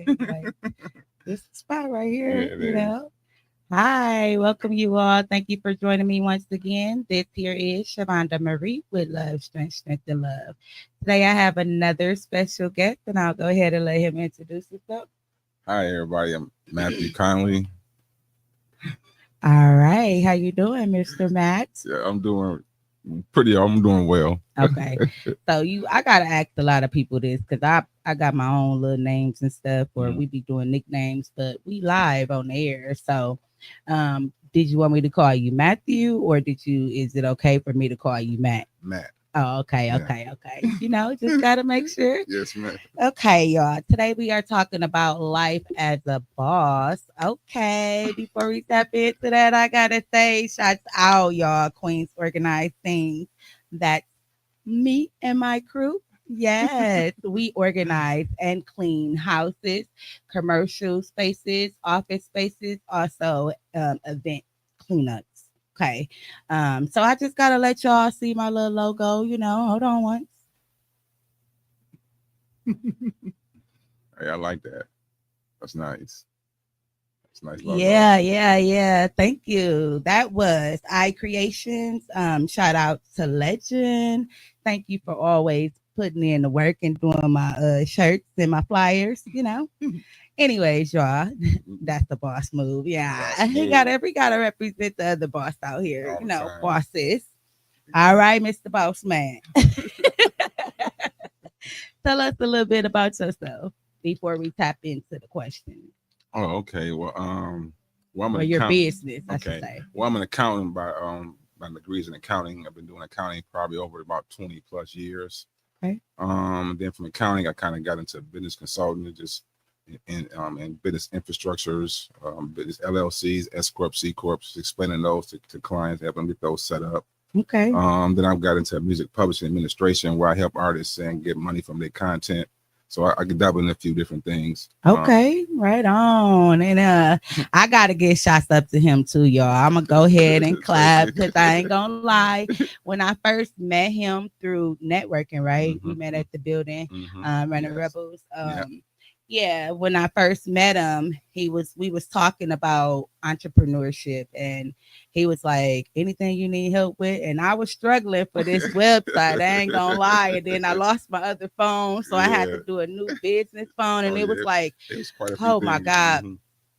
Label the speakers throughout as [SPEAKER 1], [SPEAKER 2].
[SPEAKER 1] thing. Like this spot right
[SPEAKER 2] Yeah,
[SPEAKER 1] here,
[SPEAKER 2] it
[SPEAKER 1] you
[SPEAKER 2] is.
[SPEAKER 1] know. Hi, welcome you all. Thank you for joining me once again. This here is Shavonda Marie with Love, Strength, and Love. Today I have another special guest, and I'll go ahead and let him introduce himself.
[SPEAKER 2] Hi, everybody. I'm Matthew Conley.
[SPEAKER 1] All right, how you doing, Mr. Matt?
[SPEAKER 2] Yeah, I'm doing well.
[SPEAKER 1] Okay, so I gotta ask a lot of people this because I got my own little names and stuff, or
[SPEAKER 2] Mhm.
[SPEAKER 1] we be doing nicknames, but we live on the air. So, did you want me to call you Matthew, or is it okay for me to call you Matt?
[SPEAKER 2] Matt.
[SPEAKER 1] Oh, okay,
[SPEAKER 2] Yeah.
[SPEAKER 1] okay, okay. Just gotta make sure.
[SPEAKER 2] Yes, man.
[SPEAKER 1] Okay, y'all. Today we are talking about life as a boss. Okay, before we step into that, I gotta say, shots out, y'all. Queens Organized Things. That's me and my crew. Yes, we organize and clean houses, commercial spaces, office spaces, also event cleanups. Okay, so I just gotta let y'all see my little logo. Hold on once.
[SPEAKER 2] Hey, I like that. That's nice. That's a nice logo.
[SPEAKER 1] Yeah, yeah, yeah. Thank you. That was I Creations. Shout out to Legend. Thank you for always putting in the work and doing my shirts and my flyers. Anyways, y'all, that's the boss move. Yeah.
[SPEAKER 2] Boss move
[SPEAKER 1] We gotta represent the other boss out here,
[SPEAKER 2] all the time.
[SPEAKER 1] bosses. All right, Mr. Boss Man. Tell us a little bit about yourself before we tap into the question.
[SPEAKER 2] Oh, okay. Well, I'm
[SPEAKER 1] Or
[SPEAKER 2] an
[SPEAKER 1] your
[SPEAKER 2] accountant.
[SPEAKER 1] business, I should
[SPEAKER 2] Okay.
[SPEAKER 1] say.
[SPEAKER 2] Well, I'm an accountant by degrees in accounting. I've been doing accounting probably over about 20 plus years.
[SPEAKER 1] Okay.
[SPEAKER 2] Then from accounting, I kind of got into business consulting, and just in business infrastructures, business LLCs, S corp, C corps, explaining those to clients, helping them get those set up.
[SPEAKER 1] Okay.
[SPEAKER 2] Then I've got into music publishing administration, where I help artists and get money from their content. So I could dabble in a few different things.
[SPEAKER 1] Okay, right on. And I gotta get shots up to him too, y'all. I'm gonna go ahead and
[SPEAKER 2] Thank
[SPEAKER 1] clap
[SPEAKER 2] you.
[SPEAKER 1] because I ain't gonna lie. When I first met him through networking, right? We met at the building, running
[SPEAKER 2] Yes.
[SPEAKER 1] Rebels.
[SPEAKER 2] Yeah.
[SPEAKER 1] Yeah, when I first met him, we was talking about entrepreneurship, and he was like, anything you need help with. And I was struggling for this website. I ain't gonna lie. And then I lost my other phone. So I had
[SPEAKER 2] Yeah.
[SPEAKER 1] to do a new business phone. And
[SPEAKER 2] Oh
[SPEAKER 1] it was
[SPEAKER 2] yeah.
[SPEAKER 1] like,
[SPEAKER 2] It was quite a few
[SPEAKER 1] oh my
[SPEAKER 2] things.
[SPEAKER 1] God.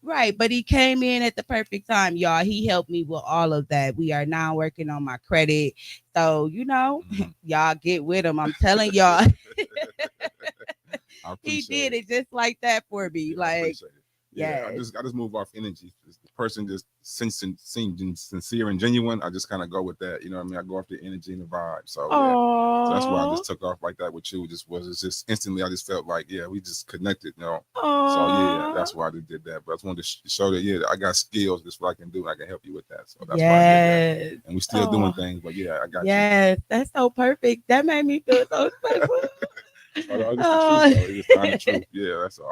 [SPEAKER 1] Right. But he came in at the perfect time, y'all. He helped me with all of that. We are now working on my credit. So, y'all get with him. I'm telling y'all,
[SPEAKER 2] I
[SPEAKER 1] he
[SPEAKER 2] appreciate
[SPEAKER 1] did
[SPEAKER 2] it.
[SPEAKER 1] it just like that for me.
[SPEAKER 2] Yeah, I
[SPEAKER 1] Like,
[SPEAKER 2] appreciate it. Yeah,
[SPEAKER 1] yes.
[SPEAKER 2] I just move off energy. The person just seemed sincere and genuine. I just kind of go with that. You know what I mean? I go off the energy and the vibe. So yeah. So that's why I
[SPEAKER 1] Oh,
[SPEAKER 2] just took off like that with you. It's just instantly. I just felt like, yeah, we just connected. So yeah,
[SPEAKER 1] oh,
[SPEAKER 2] that's why I did that. But I just wanted to show that, yeah, I got skills. That's what I can do. And I can help you with that. So that's why I did that.
[SPEAKER 1] yes.
[SPEAKER 2] And we still doing
[SPEAKER 1] Oh,
[SPEAKER 2] things. But yeah, I got you.
[SPEAKER 1] yes. That's so perfect. That made me feel so special.
[SPEAKER 2] Oh, no, it's the truth
[SPEAKER 1] Oh,
[SPEAKER 2] though. It's just the honest truth. Yeah, that's all.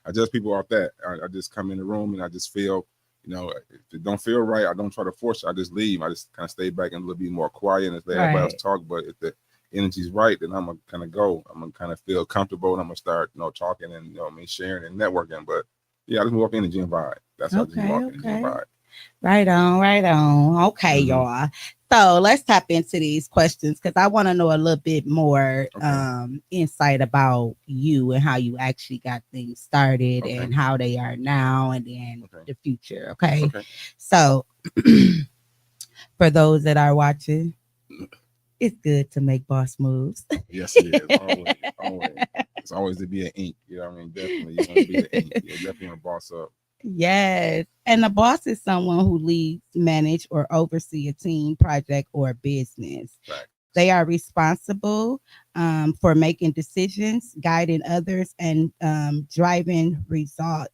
[SPEAKER 2] I judge people off that. I just come in the room and I just feel, if it don't feel right, I don't try to force it. I just leave. I just kind of stay back and a little bit more quiet and let everybody else
[SPEAKER 1] right.
[SPEAKER 2] talk. But if the energy's right, then I'm gonna kind of go. I'm gonna kind of feel comfortable and I'm gonna start, talking and sharing and networking. But yeah, I just move off energy and vibe. That's how I just move
[SPEAKER 1] Okay,
[SPEAKER 2] off energy and
[SPEAKER 1] okay.
[SPEAKER 2] vibe.
[SPEAKER 1] Right on, right on. Okay,
[SPEAKER 2] Hmm.
[SPEAKER 1] y'all. So let's tap into these questions because I want to know a little bit more
[SPEAKER 2] Okay.
[SPEAKER 1] insight about you and how you actually got things started
[SPEAKER 2] Okay.
[SPEAKER 1] and how they are now and then
[SPEAKER 2] Okay.
[SPEAKER 1] the future. Okay.
[SPEAKER 2] Okay.
[SPEAKER 1] So for those that are watching, it's good to make boss moves.
[SPEAKER 2] Yes, it is. Always, always. It's always to be an ink. You know what I mean? Definitely, you want to be the ink. You definitely want to boss up.
[SPEAKER 1] Yes. And a boss is someone who leads, manage, or oversee a team, project, or business.
[SPEAKER 2] Facts.
[SPEAKER 1] They are responsible for making decisions, guiding others, and driving results.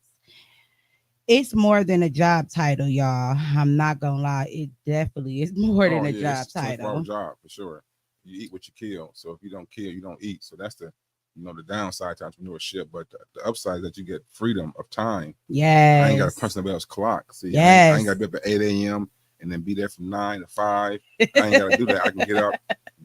[SPEAKER 1] It's more than a job title, y'all. I'm not gonna lie. It definitely is more than
[SPEAKER 2] Oh
[SPEAKER 1] a
[SPEAKER 2] yeah,
[SPEAKER 1] job
[SPEAKER 2] it's a 24-hour
[SPEAKER 1] title.
[SPEAKER 2] job for sure. You eat what you kill. So if you don't kill, you don't eat. So that's the downside to entrepreneurship. But the upside is that you get freedom of time. I ain't got to
[SPEAKER 1] Yes.
[SPEAKER 2] punch nobody else's clock. See, I ain't
[SPEAKER 1] Yes.
[SPEAKER 2] got to be up at 8 a.m. and then be there from 9 to 5. I ain't got to do that. I can get up,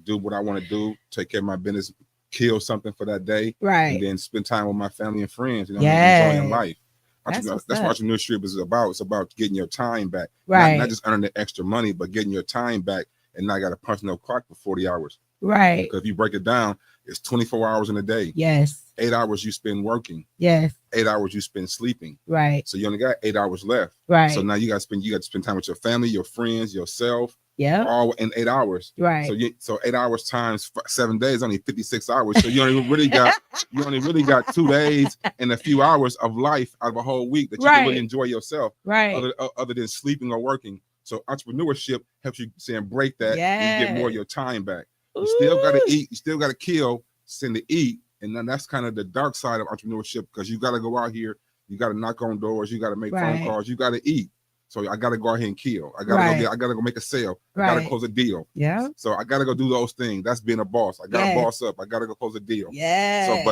[SPEAKER 2] do what I want to do, take care of my business, kill something for that day, and
[SPEAKER 1] Right.
[SPEAKER 2] then spend time with my family and friends. You know, what I mean, enjoying
[SPEAKER 1] Yes.
[SPEAKER 2] life.
[SPEAKER 1] That's what's
[SPEAKER 2] That's what
[SPEAKER 1] up.
[SPEAKER 2] entrepreneurship is about. It's about getting your time back, not
[SPEAKER 1] Right.
[SPEAKER 2] just earning the extra money, but getting your time back, and not got to punch no clock for 40 hours.
[SPEAKER 1] Right.
[SPEAKER 2] Because if you break it down, it's 24 hours in a day.
[SPEAKER 1] Yes.
[SPEAKER 2] 8 hours you spend working.
[SPEAKER 1] Yes.
[SPEAKER 2] 8 hours you spend sleeping.
[SPEAKER 1] Right.
[SPEAKER 2] So you only got 8 hours left. So
[SPEAKER 1] Right.
[SPEAKER 2] now you got to spend time with your family, your friends, yourself,
[SPEAKER 1] Yep.
[SPEAKER 2] all in 8 hours.
[SPEAKER 1] Right.
[SPEAKER 2] So 8 hours times 7 days, only 56 hours. So you only really got 2 days and a few hours of life out of a whole week that you can really
[SPEAKER 1] Right.
[SPEAKER 2] enjoy yourself,
[SPEAKER 1] Right.
[SPEAKER 2] other than sleeping or working. So entrepreneurship helps you saying break that and get more of
[SPEAKER 1] Yes.
[SPEAKER 2] your time back. You still got to
[SPEAKER 1] Ooh.
[SPEAKER 2] eat. You still got to kill, send to eat, and then that's kind of the dark side of entrepreneurship because you got to go out here. You got to knock on doors. You got to make phone
[SPEAKER 1] Right.
[SPEAKER 2] calls. You got to eat. So I got to go out here and kill.
[SPEAKER 1] Right.
[SPEAKER 2] I got to go make a sale. I got to
[SPEAKER 1] Right.
[SPEAKER 2] close a deal.
[SPEAKER 1] Yeah.
[SPEAKER 2] So I got to go do those things. That's being a boss. I got to
[SPEAKER 1] Yes.
[SPEAKER 2] boss up. I got to go close a deal. So,
[SPEAKER 1] Yes.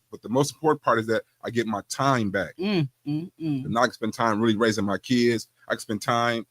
[SPEAKER 2] but the most important part is that I get my time back. And I can spend time really raising my kids. I can spend time,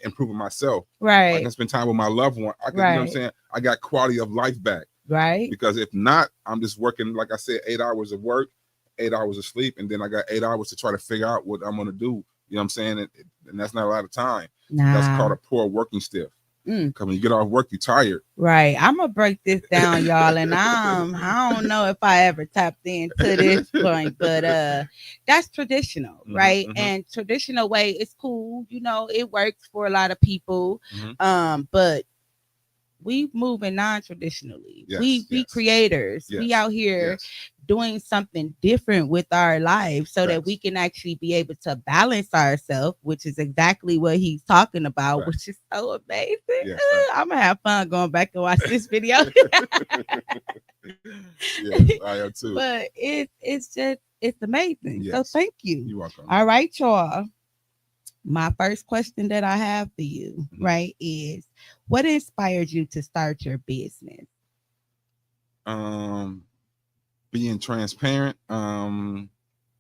[SPEAKER 2] improving myself. I
[SPEAKER 1] Right.
[SPEAKER 2] can spend time with my loved one. I can, you know what I'm
[SPEAKER 1] Right.
[SPEAKER 2] saying? I got quality of life back.
[SPEAKER 1] Right.
[SPEAKER 2] Because if not, I'm just working, like I said, 8 hours of work, 8 hours of sleep, and then I got 8 hours to try to figure out what I'm gonna do. You know what I'm saying? And that's not a lot of time. That's called
[SPEAKER 1] Nah.
[SPEAKER 2] a poor working stiff.
[SPEAKER 1] Mm.
[SPEAKER 2] Because when you get off work, you're tired.
[SPEAKER 1] Right. I'm gonna break this down, y'all, and I don't know if I ever tapped into this point, but that's traditional, right? And traditional way is cool, it works for a lot of people. But we moving non-traditionally.
[SPEAKER 2] Yes,
[SPEAKER 1] We
[SPEAKER 2] yes,
[SPEAKER 1] creators. We
[SPEAKER 2] yes,
[SPEAKER 1] out here
[SPEAKER 2] yes.
[SPEAKER 1] doing something different with our life so that we
[SPEAKER 2] Facts.
[SPEAKER 1] can actually be able to balance ourselves, which is exactly what he's talking about,
[SPEAKER 2] Facts.
[SPEAKER 1] which is so amazing.
[SPEAKER 2] Yes,
[SPEAKER 1] I'm gonna have fun going back and watch this video.
[SPEAKER 2] Yes, I am too.
[SPEAKER 1] But it's amazing. So
[SPEAKER 2] Yes.
[SPEAKER 1] thank you.
[SPEAKER 2] You're welcome.
[SPEAKER 1] All right, y'all. My first question that I have for you, right, is what inspired you to start your business?
[SPEAKER 2] Being transparent. I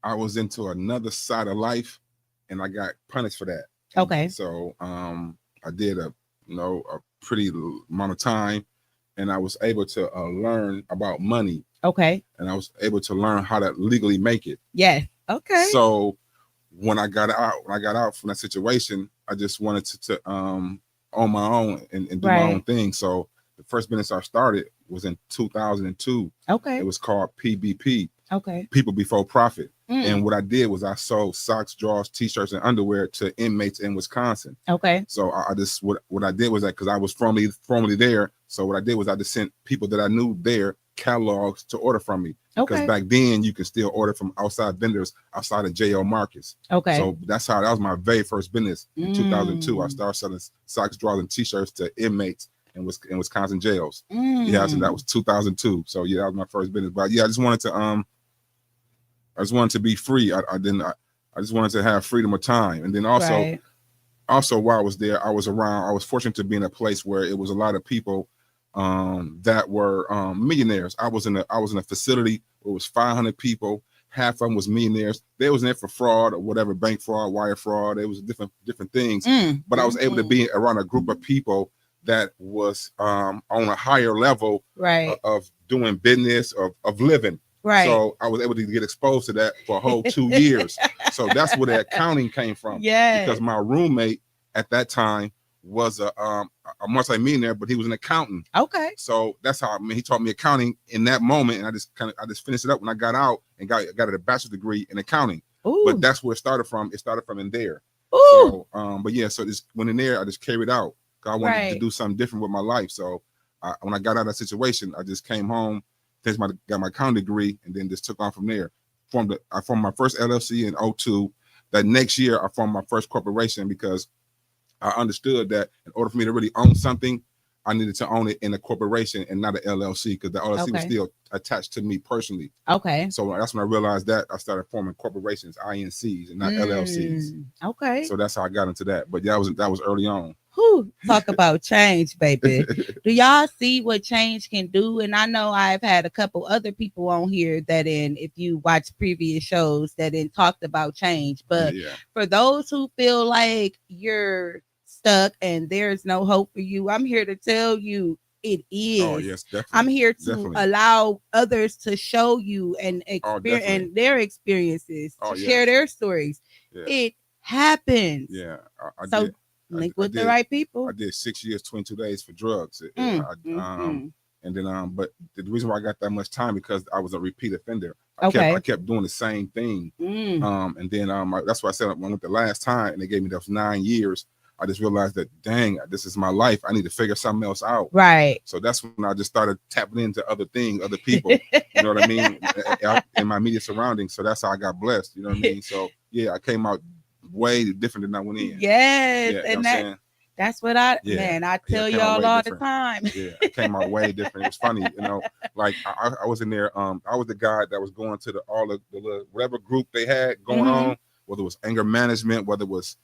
[SPEAKER 2] was into another side of life, and I got punished for that.
[SPEAKER 1] Okay.
[SPEAKER 2] So I did a pretty amount of time, and I was able to learn about money.
[SPEAKER 1] Okay.
[SPEAKER 2] And I was able to learn how to legally make it.
[SPEAKER 1] Yes. Okay.
[SPEAKER 2] So when I got out from that situation, I just wanted to own my own and do my own thing. So the first business I started was in 2002.
[SPEAKER 1] Okay.
[SPEAKER 2] It was called PBP.
[SPEAKER 1] Okay.
[SPEAKER 2] People Before Profit. And what I did was I sold socks, drawers, t-shirts, and underwear to inmates in Wisconsin.
[SPEAKER 1] Okay.
[SPEAKER 2] So I just what I did was that because I was formerly there. So what I did was I just sent people that I knew there catalogs to order from me. Because back then you could still order from outside vendors outside of JL Markets. Okay. So that was my very first business in 2002. I started selling socks, drawers, and t-shirts to inmates in Wisconsin jails. Yeah, so that was 2002. So yeah, that was my first business. But yeah, I just wanted to be free. I just wanted to have freedom of time. And then also while I was there, I was fortunate to be in a place where it was a lot of people that were millionaires. I was in a facility where it was 500 people. Half of them was millionaires. They was in there for fraud or whatever, bank fraud, wire fraud. It was different things. But I was able to be around a group of people that was on a higher level of doing business, of living. Right. So I was able to get exposed to that for a whole 2 years. So that's where the accounting came from. Yeah. Because my roommate at that time was a multi-millionaire, but he was an accountant. Okay. So that's how he taught me accounting in that moment, and I just finished it up when I got out and got a bachelor's degree in accounting. Ooh. But that's where it started from. It started from in there. Ooh. So but yeah, so just went in there, I just carried out. I wanted to do something different with my life. So when I got out of that situation, I just came home, got my accounting degree, and then just took on from there. I formed my first LLC in 2002. That next year, I formed my first corporation because I understood that in order for me to really own something, I needed to own it in a corporation and not an LLC because the LLC was still attached to me personally. Okay. So that's when I realized that I started forming corporations, INCs, and not LLCs. Okay. So that's how I got into that. But that was early on.
[SPEAKER 1] Whew, talk about change, baby. Do y'all see what change can do? And I know I've had a couple other people on here if you watch previous shows, that talked about change. But for those who feel like you're stuck and there's no hope for you, I'm here to tell you it
[SPEAKER 2] Oh
[SPEAKER 1] is.
[SPEAKER 2] yes,
[SPEAKER 1] I'm
[SPEAKER 2] definitely,
[SPEAKER 1] here to
[SPEAKER 2] definitely.
[SPEAKER 1] allow others to show you and
[SPEAKER 2] Oh
[SPEAKER 1] experience
[SPEAKER 2] definitely.
[SPEAKER 1] and their experiences
[SPEAKER 2] Oh
[SPEAKER 1] to share
[SPEAKER 2] yes.
[SPEAKER 1] their stories.
[SPEAKER 2] Yeah.
[SPEAKER 1] It happens.
[SPEAKER 2] Yeah. I
[SPEAKER 1] So
[SPEAKER 2] did.
[SPEAKER 1] link
[SPEAKER 2] I
[SPEAKER 1] with the
[SPEAKER 2] did.
[SPEAKER 1] right
[SPEAKER 2] I
[SPEAKER 1] people.
[SPEAKER 2] did 6 years, 22 days for drugs.
[SPEAKER 1] Mm, mm, mm.
[SPEAKER 2] And then but the reason why I got that much time because I was a repeat offender. I
[SPEAKER 1] Okay.
[SPEAKER 2] kept doing the same thing.
[SPEAKER 1] Mm.
[SPEAKER 2] And then that's why I said when I went the last time and they gave me those 9 years. I just realized that dang, this is my life. I need to figure something else out.
[SPEAKER 1] Right.
[SPEAKER 2] So that's when I just started tapping into other things, other people. You know what I mean? In my immediate surroundings. So that's how I got blessed. You know what I mean? So yeah, I came out way different than I went in.
[SPEAKER 1] Yes,
[SPEAKER 2] Yeah, you know what I'm
[SPEAKER 1] and
[SPEAKER 2] saying?
[SPEAKER 1] that's what I
[SPEAKER 2] Yeah,
[SPEAKER 1] man, I
[SPEAKER 2] yeah, I
[SPEAKER 1] tell
[SPEAKER 2] came out
[SPEAKER 1] y'all
[SPEAKER 2] way
[SPEAKER 1] all the
[SPEAKER 2] different.
[SPEAKER 1] time.
[SPEAKER 2] Yeah, I came out way different. It was funny, like I was in there. I was the guy that was going to the little, whatever group they had going
[SPEAKER 1] Hmm.
[SPEAKER 2] on, whether it was anger management, whether it was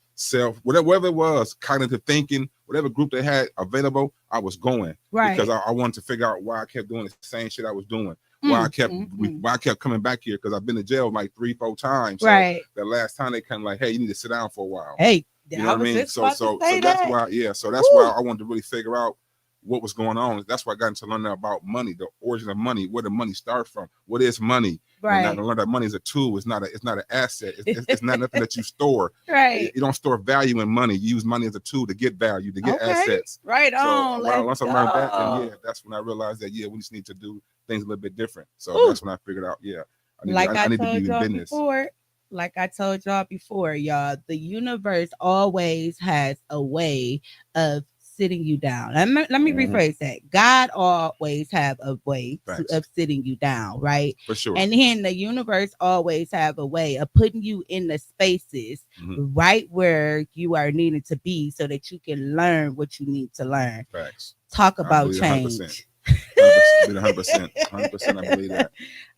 [SPEAKER 2] whatever it was, cognitive thinking, whatever group they had available, I was going because
[SPEAKER 1] Right.
[SPEAKER 2] I wanted to figure out why I kept doing the same shit I was doing.
[SPEAKER 1] Mm, mm, mm.
[SPEAKER 2] Why I kept coming back here because I've been to jail like 3-4 times. So
[SPEAKER 1] Right.
[SPEAKER 2] the last time they come like, hey, you need to sit down for a while.
[SPEAKER 1] Hey,
[SPEAKER 2] You know
[SPEAKER 1] I
[SPEAKER 2] what I
[SPEAKER 1] was
[SPEAKER 2] mean?
[SPEAKER 1] just about to
[SPEAKER 2] So
[SPEAKER 1] say
[SPEAKER 2] that's
[SPEAKER 1] that.
[SPEAKER 2] why, yeah. So that's why
[SPEAKER 1] Woo.
[SPEAKER 2] I wanted to really figure out what was going on. That's why I got into learning about money, the origin of money, where the money starts from, what is money, and I
[SPEAKER 1] Right.
[SPEAKER 2] learned that money is a tool. It's not an asset. It's not nothing that you store.
[SPEAKER 1] Right.
[SPEAKER 2] You don't store value in money. You use money as a tool to get value, to get
[SPEAKER 1] Okay.
[SPEAKER 2] assets.
[SPEAKER 1] Right
[SPEAKER 2] So
[SPEAKER 1] on. Let's
[SPEAKER 2] once I learned that, then yeah,
[SPEAKER 1] go.
[SPEAKER 2] that's when I realized that yeah, we just need to do things a little bit different. So
[SPEAKER 1] Woo.
[SPEAKER 2] that's when I figured out, yeah,
[SPEAKER 1] Like I
[SPEAKER 2] I need to
[SPEAKER 1] told
[SPEAKER 2] be in
[SPEAKER 1] y'all
[SPEAKER 2] business.
[SPEAKER 1] before, y'all, the universe always has a way of sitting you down. Let me
[SPEAKER 2] Mm-hmm.
[SPEAKER 1] rephrase that. God always have a way
[SPEAKER 2] Facts.
[SPEAKER 1] of sitting you down, right?
[SPEAKER 2] For sure.
[SPEAKER 1] And then the universe always have a way of putting you in the spaces
[SPEAKER 2] Mm-hmm.
[SPEAKER 1] right where you are needed to be so that you can learn what you need to learn.
[SPEAKER 2] Facts.
[SPEAKER 1] Talk
[SPEAKER 2] I
[SPEAKER 1] about
[SPEAKER 2] believe 100%.
[SPEAKER 1] change.
[SPEAKER 2] 100%. 100%. 100%. I believe that.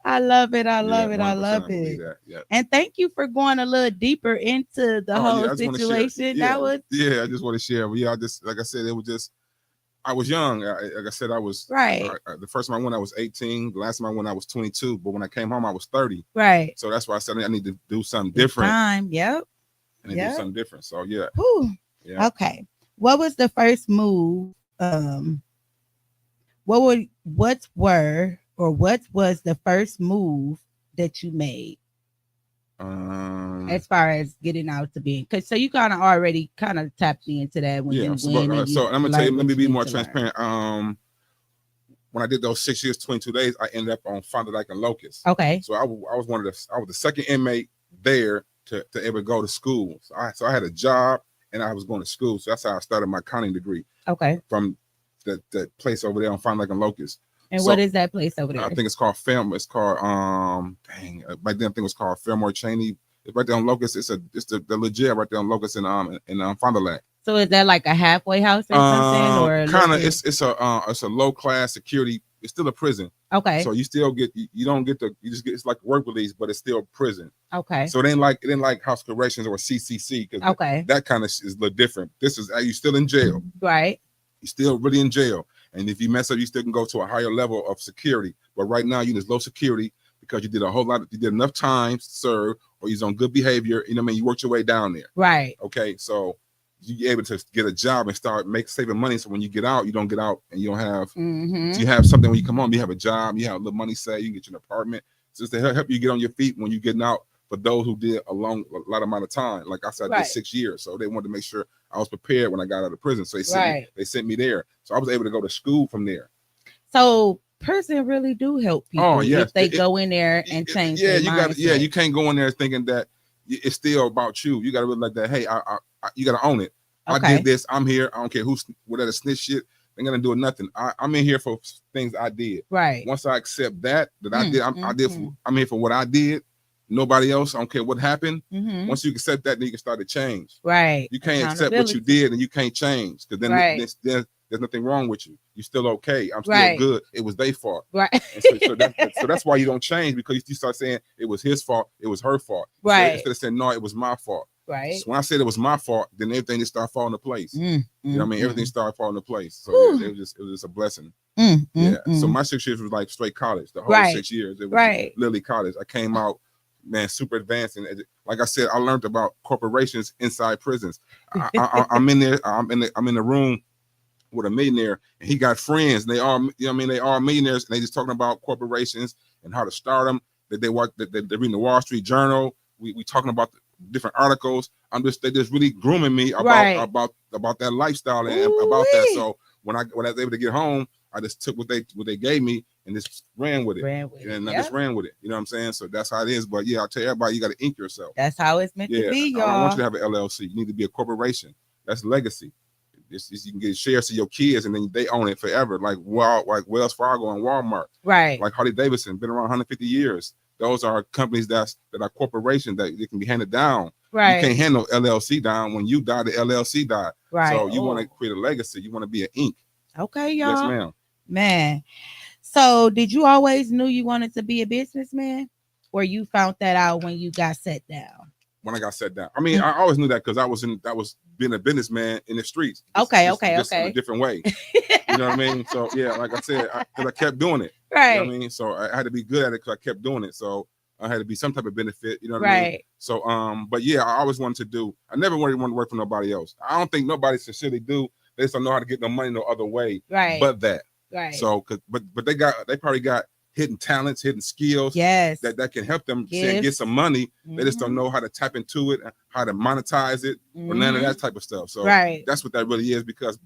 [SPEAKER 1] I love it. I
[SPEAKER 2] Yeah,
[SPEAKER 1] love it. I
[SPEAKER 2] 100%.
[SPEAKER 1] love
[SPEAKER 2] I believe
[SPEAKER 1] it.
[SPEAKER 2] that. Yeah.
[SPEAKER 1] And thank you for going a little deeper into the
[SPEAKER 2] Oh
[SPEAKER 1] whole
[SPEAKER 2] yeah, I just want to share.
[SPEAKER 1] situation.
[SPEAKER 2] Yeah,
[SPEAKER 1] That was
[SPEAKER 2] yeah, I just want to share. But yeah, I just like I said, it was just I was young. Like I said,
[SPEAKER 1] right.
[SPEAKER 2] the first time I went, I was 18. The last time I went, I was 22. But when I came home, I was 30.
[SPEAKER 1] Right.
[SPEAKER 2] So that's why I said I need to do something
[SPEAKER 1] It's
[SPEAKER 2] different.
[SPEAKER 1] time. Yep.
[SPEAKER 2] I need to do
[SPEAKER 1] Yep.
[SPEAKER 2] something different. So yeah,
[SPEAKER 1] Whew.
[SPEAKER 2] yeah.
[SPEAKER 1] Okay. What was the first move? What was the first move that you made
[SPEAKER 2] Um.
[SPEAKER 1] as far as getting out to being? Because so you kind of already kind of tapped me into that when
[SPEAKER 2] Yeah.
[SPEAKER 1] you went and
[SPEAKER 2] So
[SPEAKER 1] you
[SPEAKER 2] I'm gonna tell you.
[SPEAKER 1] learned
[SPEAKER 2] Let me
[SPEAKER 1] what you
[SPEAKER 2] be
[SPEAKER 1] need
[SPEAKER 2] more
[SPEAKER 1] to learn.
[SPEAKER 2] transparent. When I did those 6 years, 22 days, I ended up on Fond du Lac and Locust.
[SPEAKER 1] Okay.
[SPEAKER 2] So I was I was the second inmate there to ever go to school. So I had a job and I was going to school. So that's how I started my accounting degree
[SPEAKER 1] Okay.
[SPEAKER 2] from that place over there on Fond du Lac and Locust.
[SPEAKER 1] And
[SPEAKER 2] So
[SPEAKER 1] what is that place over there?
[SPEAKER 2] I think it's called It's called back then I think it was called Fillmore Cheney. It's right there on Locust. It's the legit right there on Locust in Fond du Lac.
[SPEAKER 1] So is that like a halfway house or something, or a
[SPEAKER 2] Kind of
[SPEAKER 1] bit?
[SPEAKER 2] it's a low class security. It's still a prison.
[SPEAKER 1] Okay.
[SPEAKER 2] So you still get you don't get you just get it's like work release, but it's still prison.
[SPEAKER 1] Okay.
[SPEAKER 2] So it ain't like house corrections or CCC because
[SPEAKER 1] Okay.
[SPEAKER 2] that kind of is a little different. This is you still in jail.
[SPEAKER 1] Right.
[SPEAKER 2] You're still really in jail, and if you mess up, you still can go to a higher level of security. But right now, you just low security because you did a whole lot. You did enough time to serve, or you're on good behavior. You know what I mean? You worked your way down there.
[SPEAKER 1] Right.
[SPEAKER 2] Okay, so you're able to get a job and start saving money. So when you get out, you don't get out and you don't have.
[SPEAKER 1] Mm-hmm.
[SPEAKER 2] You have something when you come home. You have a job. You have a little money saved. You can get you an apartment. So just to help you get on your feet when you're getting out. For those who did a lot amount of time, like I said, I did 6 years. So they wanted to make sure I was prepared when I got out of prison. So they sent me there. So I was able to go to school from there.
[SPEAKER 1] So prison really do help people if they go in there and change their mindset.
[SPEAKER 2] You can't go in there thinking that it's still about you. You got to really like that. Hey, you got to own it. Okay. I did this. I'm here. I don't care who's whatever snitch shit. They're gonna do nothing. I'm in here for things I did.
[SPEAKER 1] Right.
[SPEAKER 2] Once I accept that I did, I'm here for what I did. Nobody else. I don't care what happened. Mm-hmm. Once you accept that, then you can start to change.
[SPEAKER 1] Right.
[SPEAKER 2] You can't accept what you did, and you can't change because then there's nothing wrong with you. You're still okay. I'm still good. It was their fault. Right. So that's why you don't change because you start saying it was his fault. It was her fault. Right. Instead of saying no, it was my fault. Right. So when I said it was my fault, then everything just started falling into place. You know what I mean? Everything started falling into place. So it was just a blessing. So my 6 years was like straight college. The whole 6 years, it was literally college. I came out, man, super advanced, and like I said, I learned about corporations inside prisons. I'm in there. I'm in the room with a millionaire, and he got friends, and they all, they all millionaires, and they just talking about corporations and how to start them. That they watch, that they're reading the Wall Street Journal. We talking about the different articles. They just really grooming me about that lifestyle and about that. So when I was able to get home, I just took what they gave me and just ran with it. I just ran with it. You know what I'm saying? So that's how it is. But yeah, I'll tell everybody, you got to ink yourself.
[SPEAKER 1] That's how it's meant to be, y'all.
[SPEAKER 2] I don't want you to have an LLC. You need to be a corporation. That's legacy. You can get shares to your kids and then they own it forever. Like Wells Fargo and Walmart.
[SPEAKER 1] Right.
[SPEAKER 2] Like Harley Davidson, been around 150 years. Those are companies that are corporations that they can be handed down. Right. You can't hand no LLC down. When you die, the LLC died. Right. So you want to create a legacy. You want to be an ink.
[SPEAKER 1] Okay, y'all.
[SPEAKER 2] Yes, ma'am.
[SPEAKER 1] Man. So did you always knew you wanted to be a businessman? Or you found that out when you got set down?
[SPEAKER 2] When I got set down. I mean, I always knew that because I was being a businessman in the streets. Just in a different way. You know what I mean? So yeah, like I said, because I kept doing it. Right. You know what I mean? So I had to be good at it because I kept doing it. So I had to be some type of benefit. You know what I mean? So but yeah, I always wanted to do. I never wanted to work for nobody else. I don't think nobody sincerely do. They just don't know how to get no money no other way. Right. But that. Right. So but they probably got hidden talents, hidden skills that can help them get some money. They just don't know how to tap into it, how to monetize it, or none of that type of stuff. So that's what that really is, because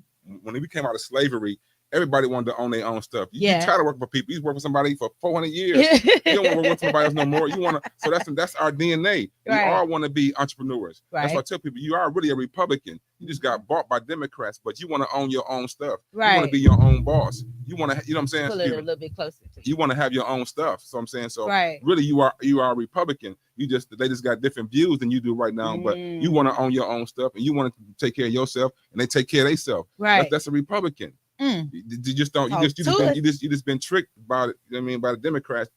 [SPEAKER 2] when we came out of slavery, everybody wanted to own their own stuff. You try to work for people. You work for somebody for 400 years. You don't want to work for somebody else no more. You want to. So that's our DNA. We all want to be entrepreneurs. That's why I tell people, you are really a Republican. You just got bought by Democrats, but you want to own your own stuff. You want to be your own boss. You want to, you know what I'm saying?
[SPEAKER 1] Pull it a little bit closer to you.
[SPEAKER 2] You want to have your own stuff. So I'm saying, so really you are a Republican. They just got different views than you do right now, but you want to own your own stuff and you want to take care of yourself, and they take care of themselves. Right. That's a Republican. You just don't. You just been tricked by it. I mean, by the Democrats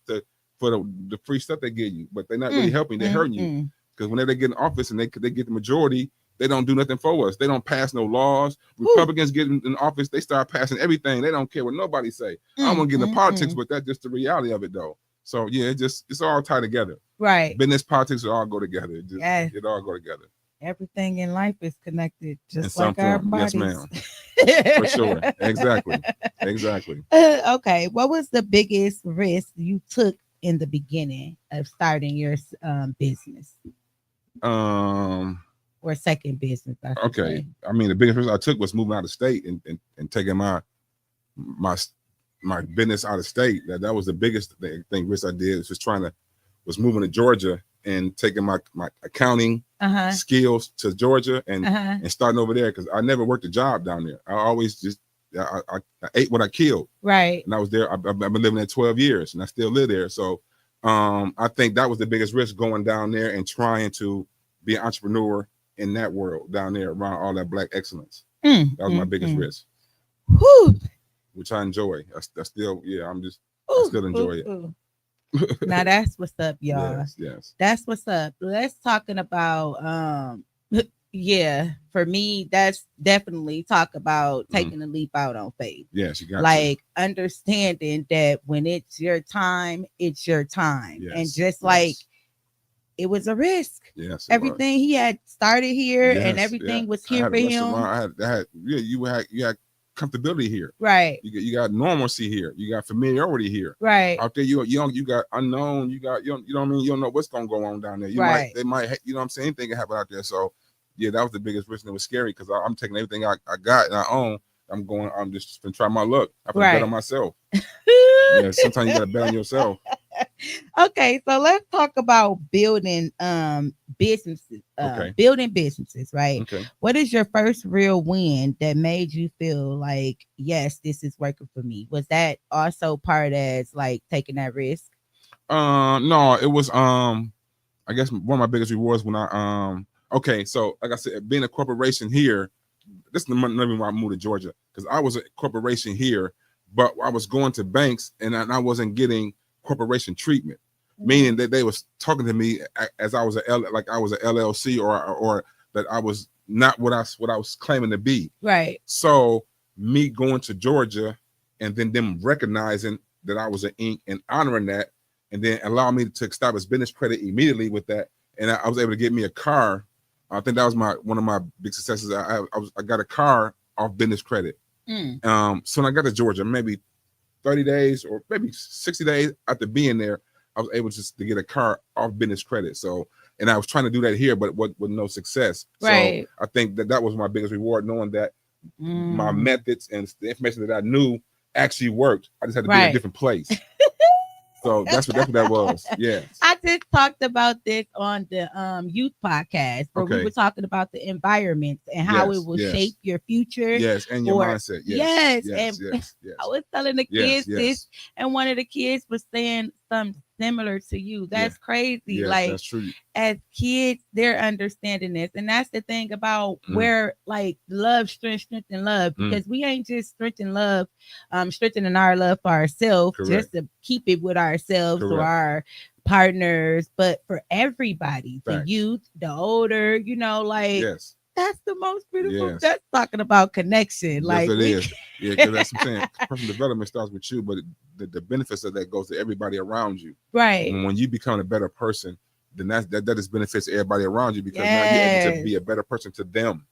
[SPEAKER 2] for the free stuff they give you, but they're not really helping. They're hurting you, because whenever they get in office and they get the majority, they don't do nothing for us. They don't pass no laws. Republicans get in office, they start passing everything. They don't care what nobody say. I don't want to get into politics, but that's just the reality of it, though. So yeah, it's all tied together. Right. Business, politics, all go together. It all go together.
[SPEAKER 1] Everything in life is connected, just like our bodies.
[SPEAKER 2] Yes, ma'am. For sure. Exactly.
[SPEAKER 1] Okay. What was the biggest risk you took in the beginning of starting your business? Or second business.
[SPEAKER 2] Okay. I mean, the biggest risk I took was moving out of state and taking my business out of state. That was the biggest thing risk I did. Was moving to Georgia and taking my accounting skills to Georgia and starting over there, because I never worked a job down there. I always just I ate what I killed. Right. And I was there. I've been living there 12 years and I still live there. So I think that was the biggest risk, going down there and trying to be an entrepreneur in that world down there around all that Black excellence. That was my biggest risk. Whew. Which I enjoy. I still enjoy it.
[SPEAKER 1] Now that's what's up, y'all.
[SPEAKER 2] Yes.
[SPEAKER 1] That's what's up. Let's talking about for me, that's definitely talk about taking a leap out on faith.
[SPEAKER 2] Yes, you got
[SPEAKER 1] understanding that when it's your time, it's your time. Yes. And just like it was a risk. Yes. Everything he had started here and everything was here for him.
[SPEAKER 2] You had comfortability here. Right. You got normalcy here. You got familiarity here. Right. Out there, you got unknown. You know what I mean? You don't know what's gonna go on down there. They might, you know what I'm saying? Anything can happen out there. So yeah, that was the biggest risk, and it was scary because I'm taking everything I got and I own. I'm just gonna try my luck. I can bet on myself. Sometimes you gotta bet on yourself.
[SPEAKER 1] Okay, so let's talk about building businesses. Building businesses, right? Okay. What is your first real win that made you feel like, yes, this is working for me? Was that also part as like taking that risk?
[SPEAKER 2] No, it was I guess one of my biggest rewards when I so like I said, being a corporation here, this is the reason why I moved to Georgia, because I was a corporation here, but I was going to banks and I wasn't getting corporation treatment, meaning that they was talking to me as I was an LLC or that I was not what I was claiming to be. Right. So me going to Georgia and then them recognizing that I was an Inc. and honoring that, and then allow me to establish business credit immediately with that, and I was able to get me a car. I think that was one of my big successes. I got a car off business credit.
[SPEAKER 1] Mm.
[SPEAKER 2] So when I got to Georgia, maybe 30 days or maybe 60 days after being there, I was able just to get a car off business credit. So, and I was trying to do that here, but with no success. So
[SPEAKER 1] Right.
[SPEAKER 2] I think that was my biggest reward, knowing that my
[SPEAKER 1] Mm.
[SPEAKER 2] methods and the information that I knew actually worked. I just had to be in a
[SPEAKER 1] Right.
[SPEAKER 2] different place. So that's what that was. Yes.
[SPEAKER 1] I just talked about this on the youth podcast where we were
[SPEAKER 2] Okay.
[SPEAKER 1] talking about the environments and how it
[SPEAKER 2] Yes.
[SPEAKER 1] will shape
[SPEAKER 2] Yes.
[SPEAKER 1] your future.
[SPEAKER 2] Yes. And your
[SPEAKER 1] Or
[SPEAKER 2] mindset. Yes.
[SPEAKER 1] yes,
[SPEAKER 2] Yes.
[SPEAKER 1] and
[SPEAKER 2] Yes.
[SPEAKER 1] I
[SPEAKER 2] Yes.
[SPEAKER 1] was telling the
[SPEAKER 2] Yes.
[SPEAKER 1] kids this,
[SPEAKER 2] Yes.
[SPEAKER 1] and one of the kids was saying something similar to you.
[SPEAKER 2] Yeah.
[SPEAKER 1] That's crazy.
[SPEAKER 2] Yes.
[SPEAKER 1] Like
[SPEAKER 2] That's true.
[SPEAKER 1] as kids, they're understanding this, and that's the thing about
[SPEAKER 2] Mm,
[SPEAKER 1] where like love, strength, and love,
[SPEAKER 2] mm,
[SPEAKER 1] because we ain't just strengthening love, strengthening our love for ourselves just
[SPEAKER 2] correct.
[SPEAKER 1] to keep it with ourselves or
[SPEAKER 2] Correct.
[SPEAKER 1] our partners, but for everybody, the
[SPEAKER 2] Facts.
[SPEAKER 1] youth, the older, like
[SPEAKER 2] Yes.
[SPEAKER 1] that's the most beautiful.
[SPEAKER 2] Yes.
[SPEAKER 1] That's talking about connection.
[SPEAKER 2] Yes,
[SPEAKER 1] Like
[SPEAKER 2] it
[SPEAKER 1] we,
[SPEAKER 2] is. Yeah, because that's what I'm saying. Personal development starts with you, but the benefits of that goes to everybody around you.
[SPEAKER 1] right?
[SPEAKER 2] When you become a better person, then that just benefits everybody around you because now you're able to
[SPEAKER 1] Yes,
[SPEAKER 2] be a better person to them.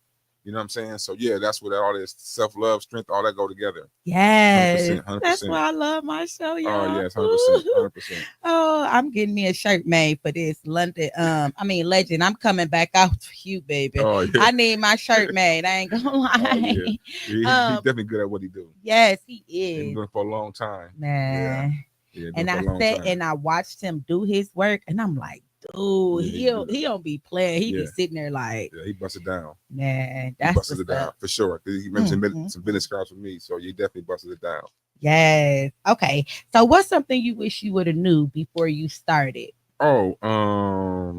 [SPEAKER 2] You know what I'm saying? So yeah, that's what all this self-love, strength, all that go together.
[SPEAKER 1] yes.
[SPEAKER 2] 100%, hundred
[SPEAKER 1] That's
[SPEAKER 2] percent.
[SPEAKER 1] why I love my show,
[SPEAKER 2] Oh
[SPEAKER 1] y'all.
[SPEAKER 2] yes, 100%,
[SPEAKER 1] Ooh.
[SPEAKER 2] 100%.
[SPEAKER 1] Oh, I'm getting me a shirt made for this London. I mean, legend. I'm coming back out for you, baby.
[SPEAKER 2] Oh yeah,
[SPEAKER 1] I need my shirt made. I ain't gonna
[SPEAKER 2] oh yeah.
[SPEAKER 1] lie.
[SPEAKER 2] He's
[SPEAKER 1] um,
[SPEAKER 2] definitely good at what he do.
[SPEAKER 1] yes, he
[SPEAKER 2] He's been
[SPEAKER 1] is,
[SPEAKER 2] doing it for a long time. Yeah,
[SPEAKER 1] man.
[SPEAKER 2] yeah, doing
[SPEAKER 1] And
[SPEAKER 2] it for a
[SPEAKER 1] I
[SPEAKER 2] long
[SPEAKER 1] sat
[SPEAKER 2] time.
[SPEAKER 1] and I watched him do his work, and I'm like, dude,
[SPEAKER 2] Yeah, he's
[SPEAKER 1] he
[SPEAKER 2] good.
[SPEAKER 1] don't be playing. He be
[SPEAKER 2] Yeah,
[SPEAKER 1] sitting there like,
[SPEAKER 2] yeah, he busted down.
[SPEAKER 1] man,
[SPEAKER 2] He
[SPEAKER 1] that's
[SPEAKER 2] busted
[SPEAKER 1] what's
[SPEAKER 2] it down
[SPEAKER 1] up.
[SPEAKER 2] for sure. 'Cause he remembers
[SPEAKER 1] Mhm.
[SPEAKER 2] some business cards with me, so he definitely busted it down.
[SPEAKER 1] Yes. Okay. So, what's something you wish you would have knew before you started?
[SPEAKER 2] Oh, I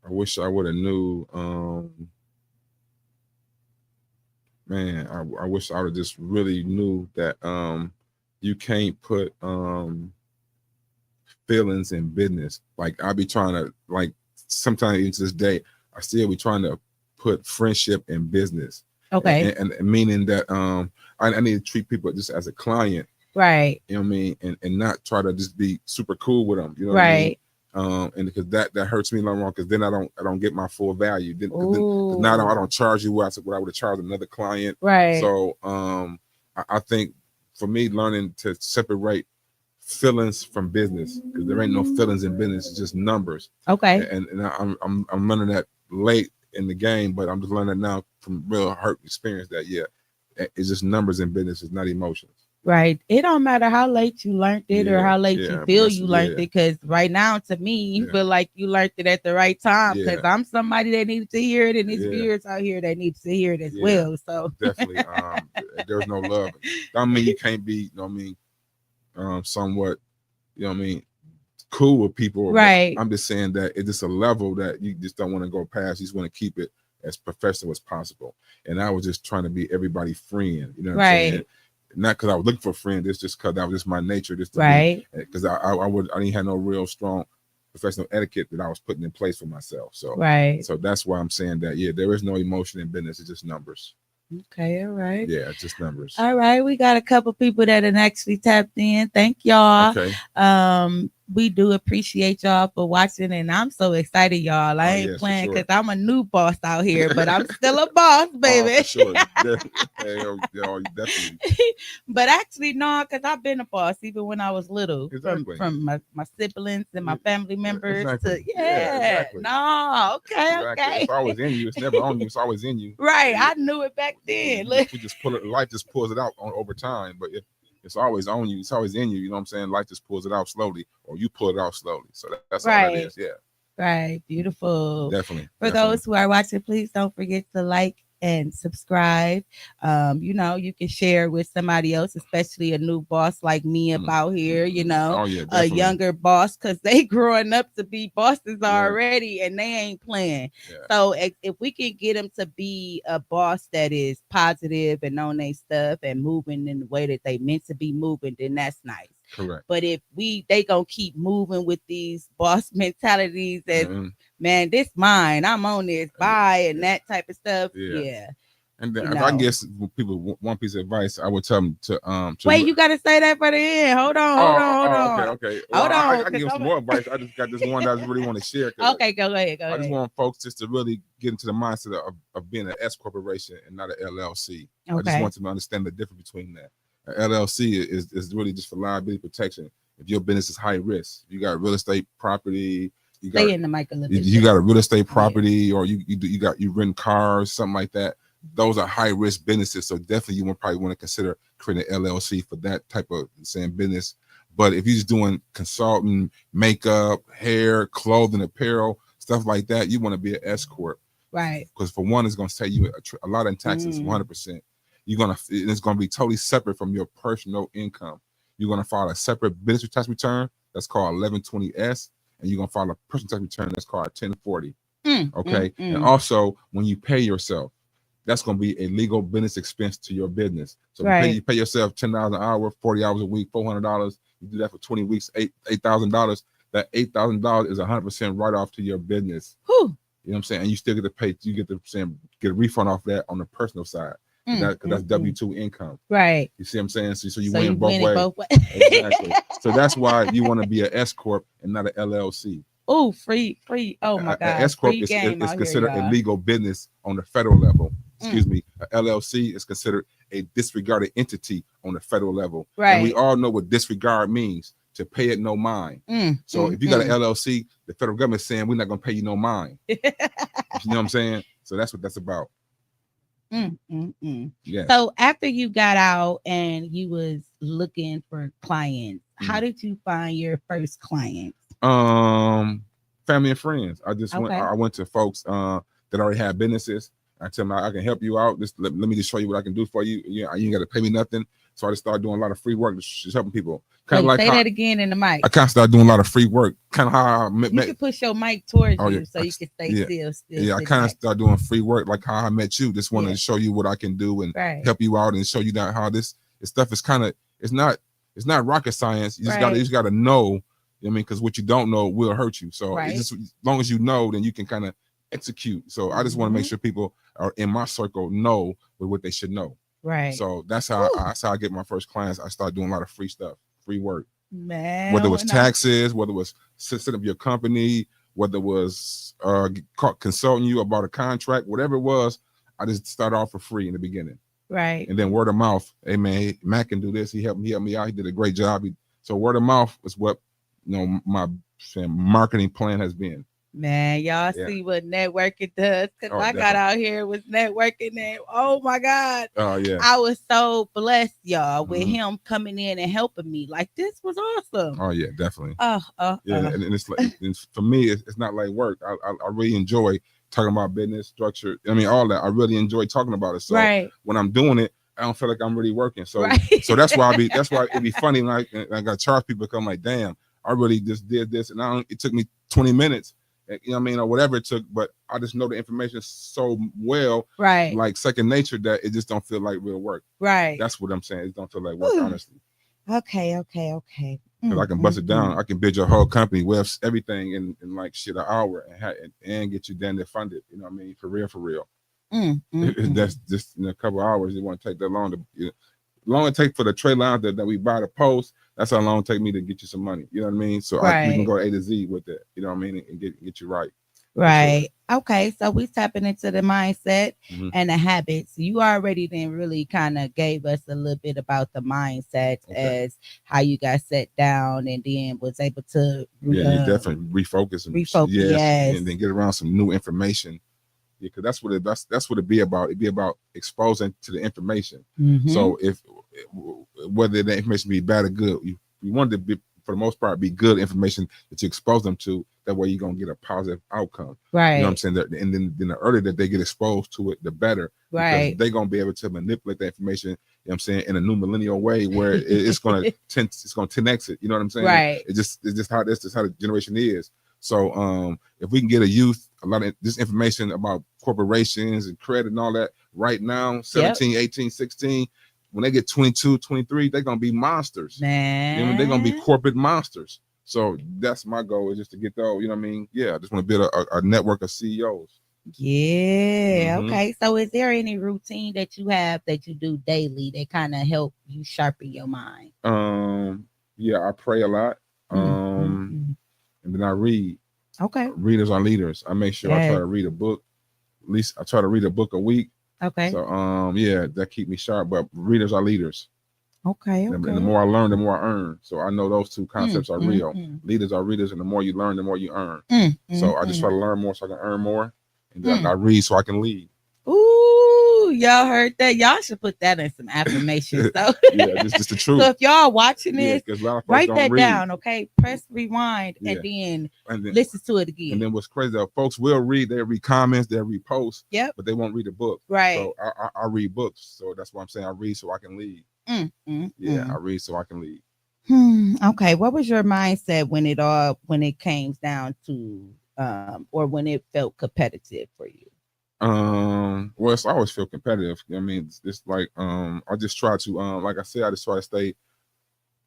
[SPEAKER 2] wish I would have knew. Man, I wish I would have just really knew that you can't put feelings in business. Like I be trying to like sometimes even to this day, I still be trying to put friendship in business,
[SPEAKER 1] Okay.
[SPEAKER 2] and meaning that I need to treat people just as a client.
[SPEAKER 1] Right.
[SPEAKER 2] You know what I mean, and not try to just be super cool with them. You know what I mean?
[SPEAKER 1] Right.
[SPEAKER 2] And because that hurts me in the long run, because then I don't get my full value. Cause now
[SPEAKER 1] Ooh.
[SPEAKER 2] I don't charge you what I would have charged another client.
[SPEAKER 1] Right.
[SPEAKER 2] So I think for me learning to separate feelings from business, because there ain't no feelings in business, it's just numbers.
[SPEAKER 1] Okay.
[SPEAKER 2] And I'm learning that late in the game, but I'm just learning now from real hurt experience that yeah, it's just numbers in business, it's not emotions.
[SPEAKER 1] Right. It don't matter how late you learned it or
[SPEAKER 2] Yeah,
[SPEAKER 1] how late you
[SPEAKER 2] yeah,
[SPEAKER 1] feel
[SPEAKER 2] that's
[SPEAKER 1] you learned
[SPEAKER 2] yeah,
[SPEAKER 1] it. Because right now, to me, you
[SPEAKER 2] yeah,
[SPEAKER 1] feel like you learned it at the right time. Because
[SPEAKER 2] yeah,
[SPEAKER 1] I'm somebody that needs to hear it, and there's
[SPEAKER 2] yeah,
[SPEAKER 1] viewers out here that needs to hear it as
[SPEAKER 2] yeah,
[SPEAKER 1] well. So,
[SPEAKER 2] definitely. There's no love. I mean, you can't be, you know what I mean, somewhat, you know what I mean, cool with people, but
[SPEAKER 1] right.
[SPEAKER 2] I'm just saying that it's just a level that you just don't want to go past. You just want to keep it as professional as possible. And I was just trying to be everybody's friend, you know what I'm saying?
[SPEAKER 1] Right.
[SPEAKER 2] Not because I was looking for a friend, it's just because that was just my nature, just to be,
[SPEAKER 1] Right.
[SPEAKER 2] because I didn't have no real strong professional etiquette that I was putting in place for myself. So
[SPEAKER 1] Right.
[SPEAKER 2] so that's why I'm saying that yeah, there is no emotion in business, it's just numbers.
[SPEAKER 1] Okay. All right.
[SPEAKER 2] Yeah, it's just numbers.
[SPEAKER 1] All right, we got a couple people that have actually tapped in. Thank y'all.
[SPEAKER 2] Okay.
[SPEAKER 1] We do appreciate y'all for watching, and I'm so excited, y'all. I
[SPEAKER 2] Oh
[SPEAKER 1] ain't
[SPEAKER 2] yes, for
[SPEAKER 1] playing because
[SPEAKER 2] sure.
[SPEAKER 1] I'm a new boss out here, but I'm still a boss,
[SPEAKER 2] Oh, for
[SPEAKER 1] baby.
[SPEAKER 2] sure. Definitely.
[SPEAKER 1] But actually, no, because I've been a boss even when I was little, from
[SPEAKER 2] Exactly.
[SPEAKER 1] my siblings and my
[SPEAKER 2] Yeah,
[SPEAKER 1] family members
[SPEAKER 2] exactly.
[SPEAKER 1] to
[SPEAKER 2] Yeah,
[SPEAKER 1] yeah.
[SPEAKER 2] exactly.
[SPEAKER 1] No, okay,
[SPEAKER 2] Exactly. It's
[SPEAKER 1] okay.
[SPEAKER 2] always in you. It's never on you. It's always in you.
[SPEAKER 1] Right,
[SPEAKER 2] Yeah,
[SPEAKER 1] I knew it back then.
[SPEAKER 2] you
[SPEAKER 1] Look,
[SPEAKER 2] just we just pull it. Life just pulls it out over time. But it's always on you. It's always in you. You know what I'm saying? Life just pulls it out slowly, or you pull it out slowly. So that's all that is.
[SPEAKER 1] right.
[SPEAKER 2] Yeah,
[SPEAKER 1] Right. Beautiful.
[SPEAKER 2] definitely,
[SPEAKER 1] For
[SPEAKER 2] definitely.
[SPEAKER 1] those who are watching, please don't forget to like and subscribe. You can share with somebody else, especially a new boss like me up
[SPEAKER 2] Mm.
[SPEAKER 1] out here,
[SPEAKER 2] Oh yeah,
[SPEAKER 1] a
[SPEAKER 2] definitely.
[SPEAKER 1] younger boss, because they growing up to be bosses
[SPEAKER 2] Yeah,
[SPEAKER 1] already and they ain't playing.
[SPEAKER 2] yeah,
[SPEAKER 1] So if we can get them to be a boss that is positive and on their stuff and moving in the way that they meant to be moving, then that's nice.
[SPEAKER 2] correct.
[SPEAKER 1] But if they gonna keep moving with these boss mentalities as
[SPEAKER 2] Mm-hmm.
[SPEAKER 1] man, this mine, I'm on this, buy and that type of stuff.
[SPEAKER 2] Yeah,
[SPEAKER 1] Yeah.
[SPEAKER 2] And then
[SPEAKER 1] You
[SPEAKER 2] if I can
[SPEAKER 1] know.
[SPEAKER 2] give people one piece of advice, I would tell them to
[SPEAKER 1] Wait, you gotta say that for the end. Hold on, hold on, hold
[SPEAKER 2] okay,
[SPEAKER 1] on.
[SPEAKER 2] okay. Well,
[SPEAKER 1] Hold
[SPEAKER 2] I
[SPEAKER 1] on,
[SPEAKER 2] can
[SPEAKER 1] cause
[SPEAKER 2] give some
[SPEAKER 1] I'm
[SPEAKER 2] more advice. I just got this one that I just really want to share because
[SPEAKER 1] okay, go ahead, go
[SPEAKER 2] I just
[SPEAKER 1] ahead.
[SPEAKER 2] want folks just to really get into the mindset of being an S corporation and not an LLC. I just
[SPEAKER 1] Okay.
[SPEAKER 2] want them to understand the difference between that. An LLC is really just for liability protection. If your business is high risk, you got real estate property, you got
[SPEAKER 1] Stay in the mic a little bit.
[SPEAKER 2] you got a real estate
[SPEAKER 1] Yeah.
[SPEAKER 2] property, or you rent cars, something like that. Those are high risk businesses, so definitely you probably want to consider creating an LLC for that type of saying business. But if you're just doing consulting, makeup, hair, clothing, apparel, stuff like that, you want to be an S corp.
[SPEAKER 1] Right.
[SPEAKER 2] Because for one, it's going to save you a lot in taxes, 100%. It's going to be totally separate from your personal income. You're going to file a separate business tax return that's called 1120S, and you're going to file a personal tax return that's called 1040. Okay. And also, when you pay yourself, that's going to be a legal business expense to your business. So you pay yourself $10 an hour, 40 hours a week, $400. You do that for 20 weeks, $8,000. That $8,000 is 100% write off to your business.
[SPEAKER 1] Whew.
[SPEAKER 2] You know what I'm saying? And you still get to pay. You get to get a refund off that on the personal side. Because that's W-2 income.
[SPEAKER 1] Right.
[SPEAKER 2] You see what I'm saying? So you win both ways.
[SPEAKER 1] Exactly.
[SPEAKER 2] So that's why you want to be an S corp and not an LLC.
[SPEAKER 1] Oh, free. Oh my God.
[SPEAKER 2] S corp is considered a legal business on the federal level. Excuse me. A LLC is considered a disregarded entity on the federal level.
[SPEAKER 1] Right.
[SPEAKER 2] And we all know what disregard means. To pay it no mind. So if you got an LLC, the federal government is saying we're not going to pay you no mind. You know what I'm saying? So that's what that's about.
[SPEAKER 1] Yeah. So after you got out and you was looking for clients, how did you find your first clients?
[SPEAKER 2] Family and friends. I just went. I went to folks that already had businesses. I tell them I can help you out. Just let me just show you what I can do for you. You ain't got to pay me nothing. So I just started doing a lot of free work, just helping people.
[SPEAKER 1] Kind of like say that again in the mic.
[SPEAKER 2] I kind of started doing a lot of free work. Kind of how I met.
[SPEAKER 1] You can push your mic towards you so you can stay still.
[SPEAKER 2] Yeah, I kind of started doing free work, like how I met you. Just wanted to show you what I can do and help you out and show you that how this stuff is kind of it's not rocket science. You just got to know. I mean, because what you don't know will hurt you. So it's just as long as you know, then you can kind of execute. So I just want to make sure people are in my circle know what they should know.
[SPEAKER 1] Right.
[SPEAKER 2] So that's how I get my first clients. I start doing a lot of free stuff, free work.
[SPEAKER 1] Man,
[SPEAKER 2] whether it was taxes, whether it was set up your company, whether it was consulting you about a contract, whatever it was, I just started off for free in the beginning.
[SPEAKER 1] Right.
[SPEAKER 2] And then word of mouth. Hey man, Matt can do this. He helped me out. He did a great job. So word of mouth was what my marketing plan has been.
[SPEAKER 1] Man, y'all see what networking does. Because I got out here with networking and oh my God.
[SPEAKER 2] Oh yeah.
[SPEAKER 1] I was so blessed, y'all, with him coming in and helping me. Like this was awesome.
[SPEAKER 2] Oh yeah, definitely.
[SPEAKER 1] Yeah,
[SPEAKER 2] and it's like for me, it's not like work. I really enjoy talking about business structure. I mean, all that. I really enjoy talking about it. So when I'm doing it, I don't feel like I'm really working. So so that's why it'd be funny when I got charge people come like, damn, I really just did this and it took me 20 minutes. You know what I mean, or whatever it took, but I just know the information so well, like second nature, that it just don't feel like real work. Right. That's what I'm saying. It don't feel like work, honestly.
[SPEAKER 1] Okay.
[SPEAKER 2] Because I can bust it down. I can build your whole company with everything in like shit an hour and get you down there funded. You know what I mean? For real. That's just in a couple of hours. It won't take that long to. Long it take for the trade line that we buy the post, that's how long it take me to get you some money. You know what I mean? So we can go A to Z with it. You know what I mean? And get you right.
[SPEAKER 1] Right. Sure. Okay. So we tapping into the mindset and the habits. You already then really kind of gave us a little bit about the mindset as how you got set down and then was able to
[SPEAKER 2] you definitely refocus and then get around some new information. Yeah, because that's what it be about. It be about exposing to the information. So if whether the information be bad or good, you want it to be, for the most part, be good information that you expose them to. That way you're gonna get a positive outcome. Right. You know what I'm saying? And then the earlier that they get exposed to it, the better. Right. Because they're gonna be able to manipulate the information, you know what I'm saying, in a new millennial way where it's gonna 10x it. You know what I'm saying? Right. It's just how the generation is. So if we can get a lot of this information about corporations and credit and all that right now, 17, 18, 16, when they get 22, 23, they're going to be monsters. Man. You know, they're going to be corporate monsters. So that's my goal, is just to get those, you know what I mean? Yeah, I just want to build a network of CEOs.
[SPEAKER 1] Yeah.
[SPEAKER 2] Hmm.
[SPEAKER 1] Okay. So is there any routine that you have that you do daily that kind of help you sharpen your mind?
[SPEAKER 2] Um, yeah, I pray a lot.
[SPEAKER 1] Mm, mm,
[SPEAKER 2] Um,
[SPEAKER 1] mm.
[SPEAKER 2] and then I read.
[SPEAKER 1] Okay.
[SPEAKER 2] Readers are leaders. I make sure I try
[SPEAKER 1] Yes.
[SPEAKER 2] to read a book. At least I try to read a book a week.
[SPEAKER 1] Okay.
[SPEAKER 2] So yeah, that keep me sharp. But readers are leaders.
[SPEAKER 1] Okay.
[SPEAKER 2] And the
[SPEAKER 1] Okay.
[SPEAKER 2] more I learn, the more I earn. So I know those two
[SPEAKER 1] Mm,
[SPEAKER 2] concepts are
[SPEAKER 1] mm,
[SPEAKER 2] real.
[SPEAKER 1] mm.
[SPEAKER 2] Leaders are readers, and the more you learn, the more you earn.
[SPEAKER 1] Mm, mm,
[SPEAKER 2] So I just try
[SPEAKER 1] mm,
[SPEAKER 2] to learn more so I can earn more, and then I
[SPEAKER 1] mm.
[SPEAKER 2] read so I can lead.
[SPEAKER 1] Ooh, y'all heard that? Y'all should put that in some affirmations. So,
[SPEAKER 2] Yeah, just the
[SPEAKER 1] so
[SPEAKER 2] truth.
[SPEAKER 1] if y'all watching
[SPEAKER 2] Yeah,
[SPEAKER 1] this,
[SPEAKER 2] because a lot of folks
[SPEAKER 1] write
[SPEAKER 2] don't
[SPEAKER 1] that
[SPEAKER 2] read.
[SPEAKER 1] down. Okay, press rewind and
[SPEAKER 2] Yeah,
[SPEAKER 1] then
[SPEAKER 2] and then
[SPEAKER 1] listen to it
[SPEAKER 2] and
[SPEAKER 1] again.
[SPEAKER 2] then what's crazy though, folks will read. They read comments, they read posts,
[SPEAKER 1] Yep.
[SPEAKER 2] but they won't read a book.
[SPEAKER 1] Right.
[SPEAKER 2] So I read books. So that's why I'm saying I read so I can lead.
[SPEAKER 1] Mm, mm,
[SPEAKER 2] Yeah, I
[SPEAKER 1] mm.
[SPEAKER 2] read so I can lead.
[SPEAKER 1] Okay. What was your mindset when it came down to or when it felt competitive for you?
[SPEAKER 2] Well, it's I always feel competitive. I mean, it's like I just try to like I said, I just try to stay.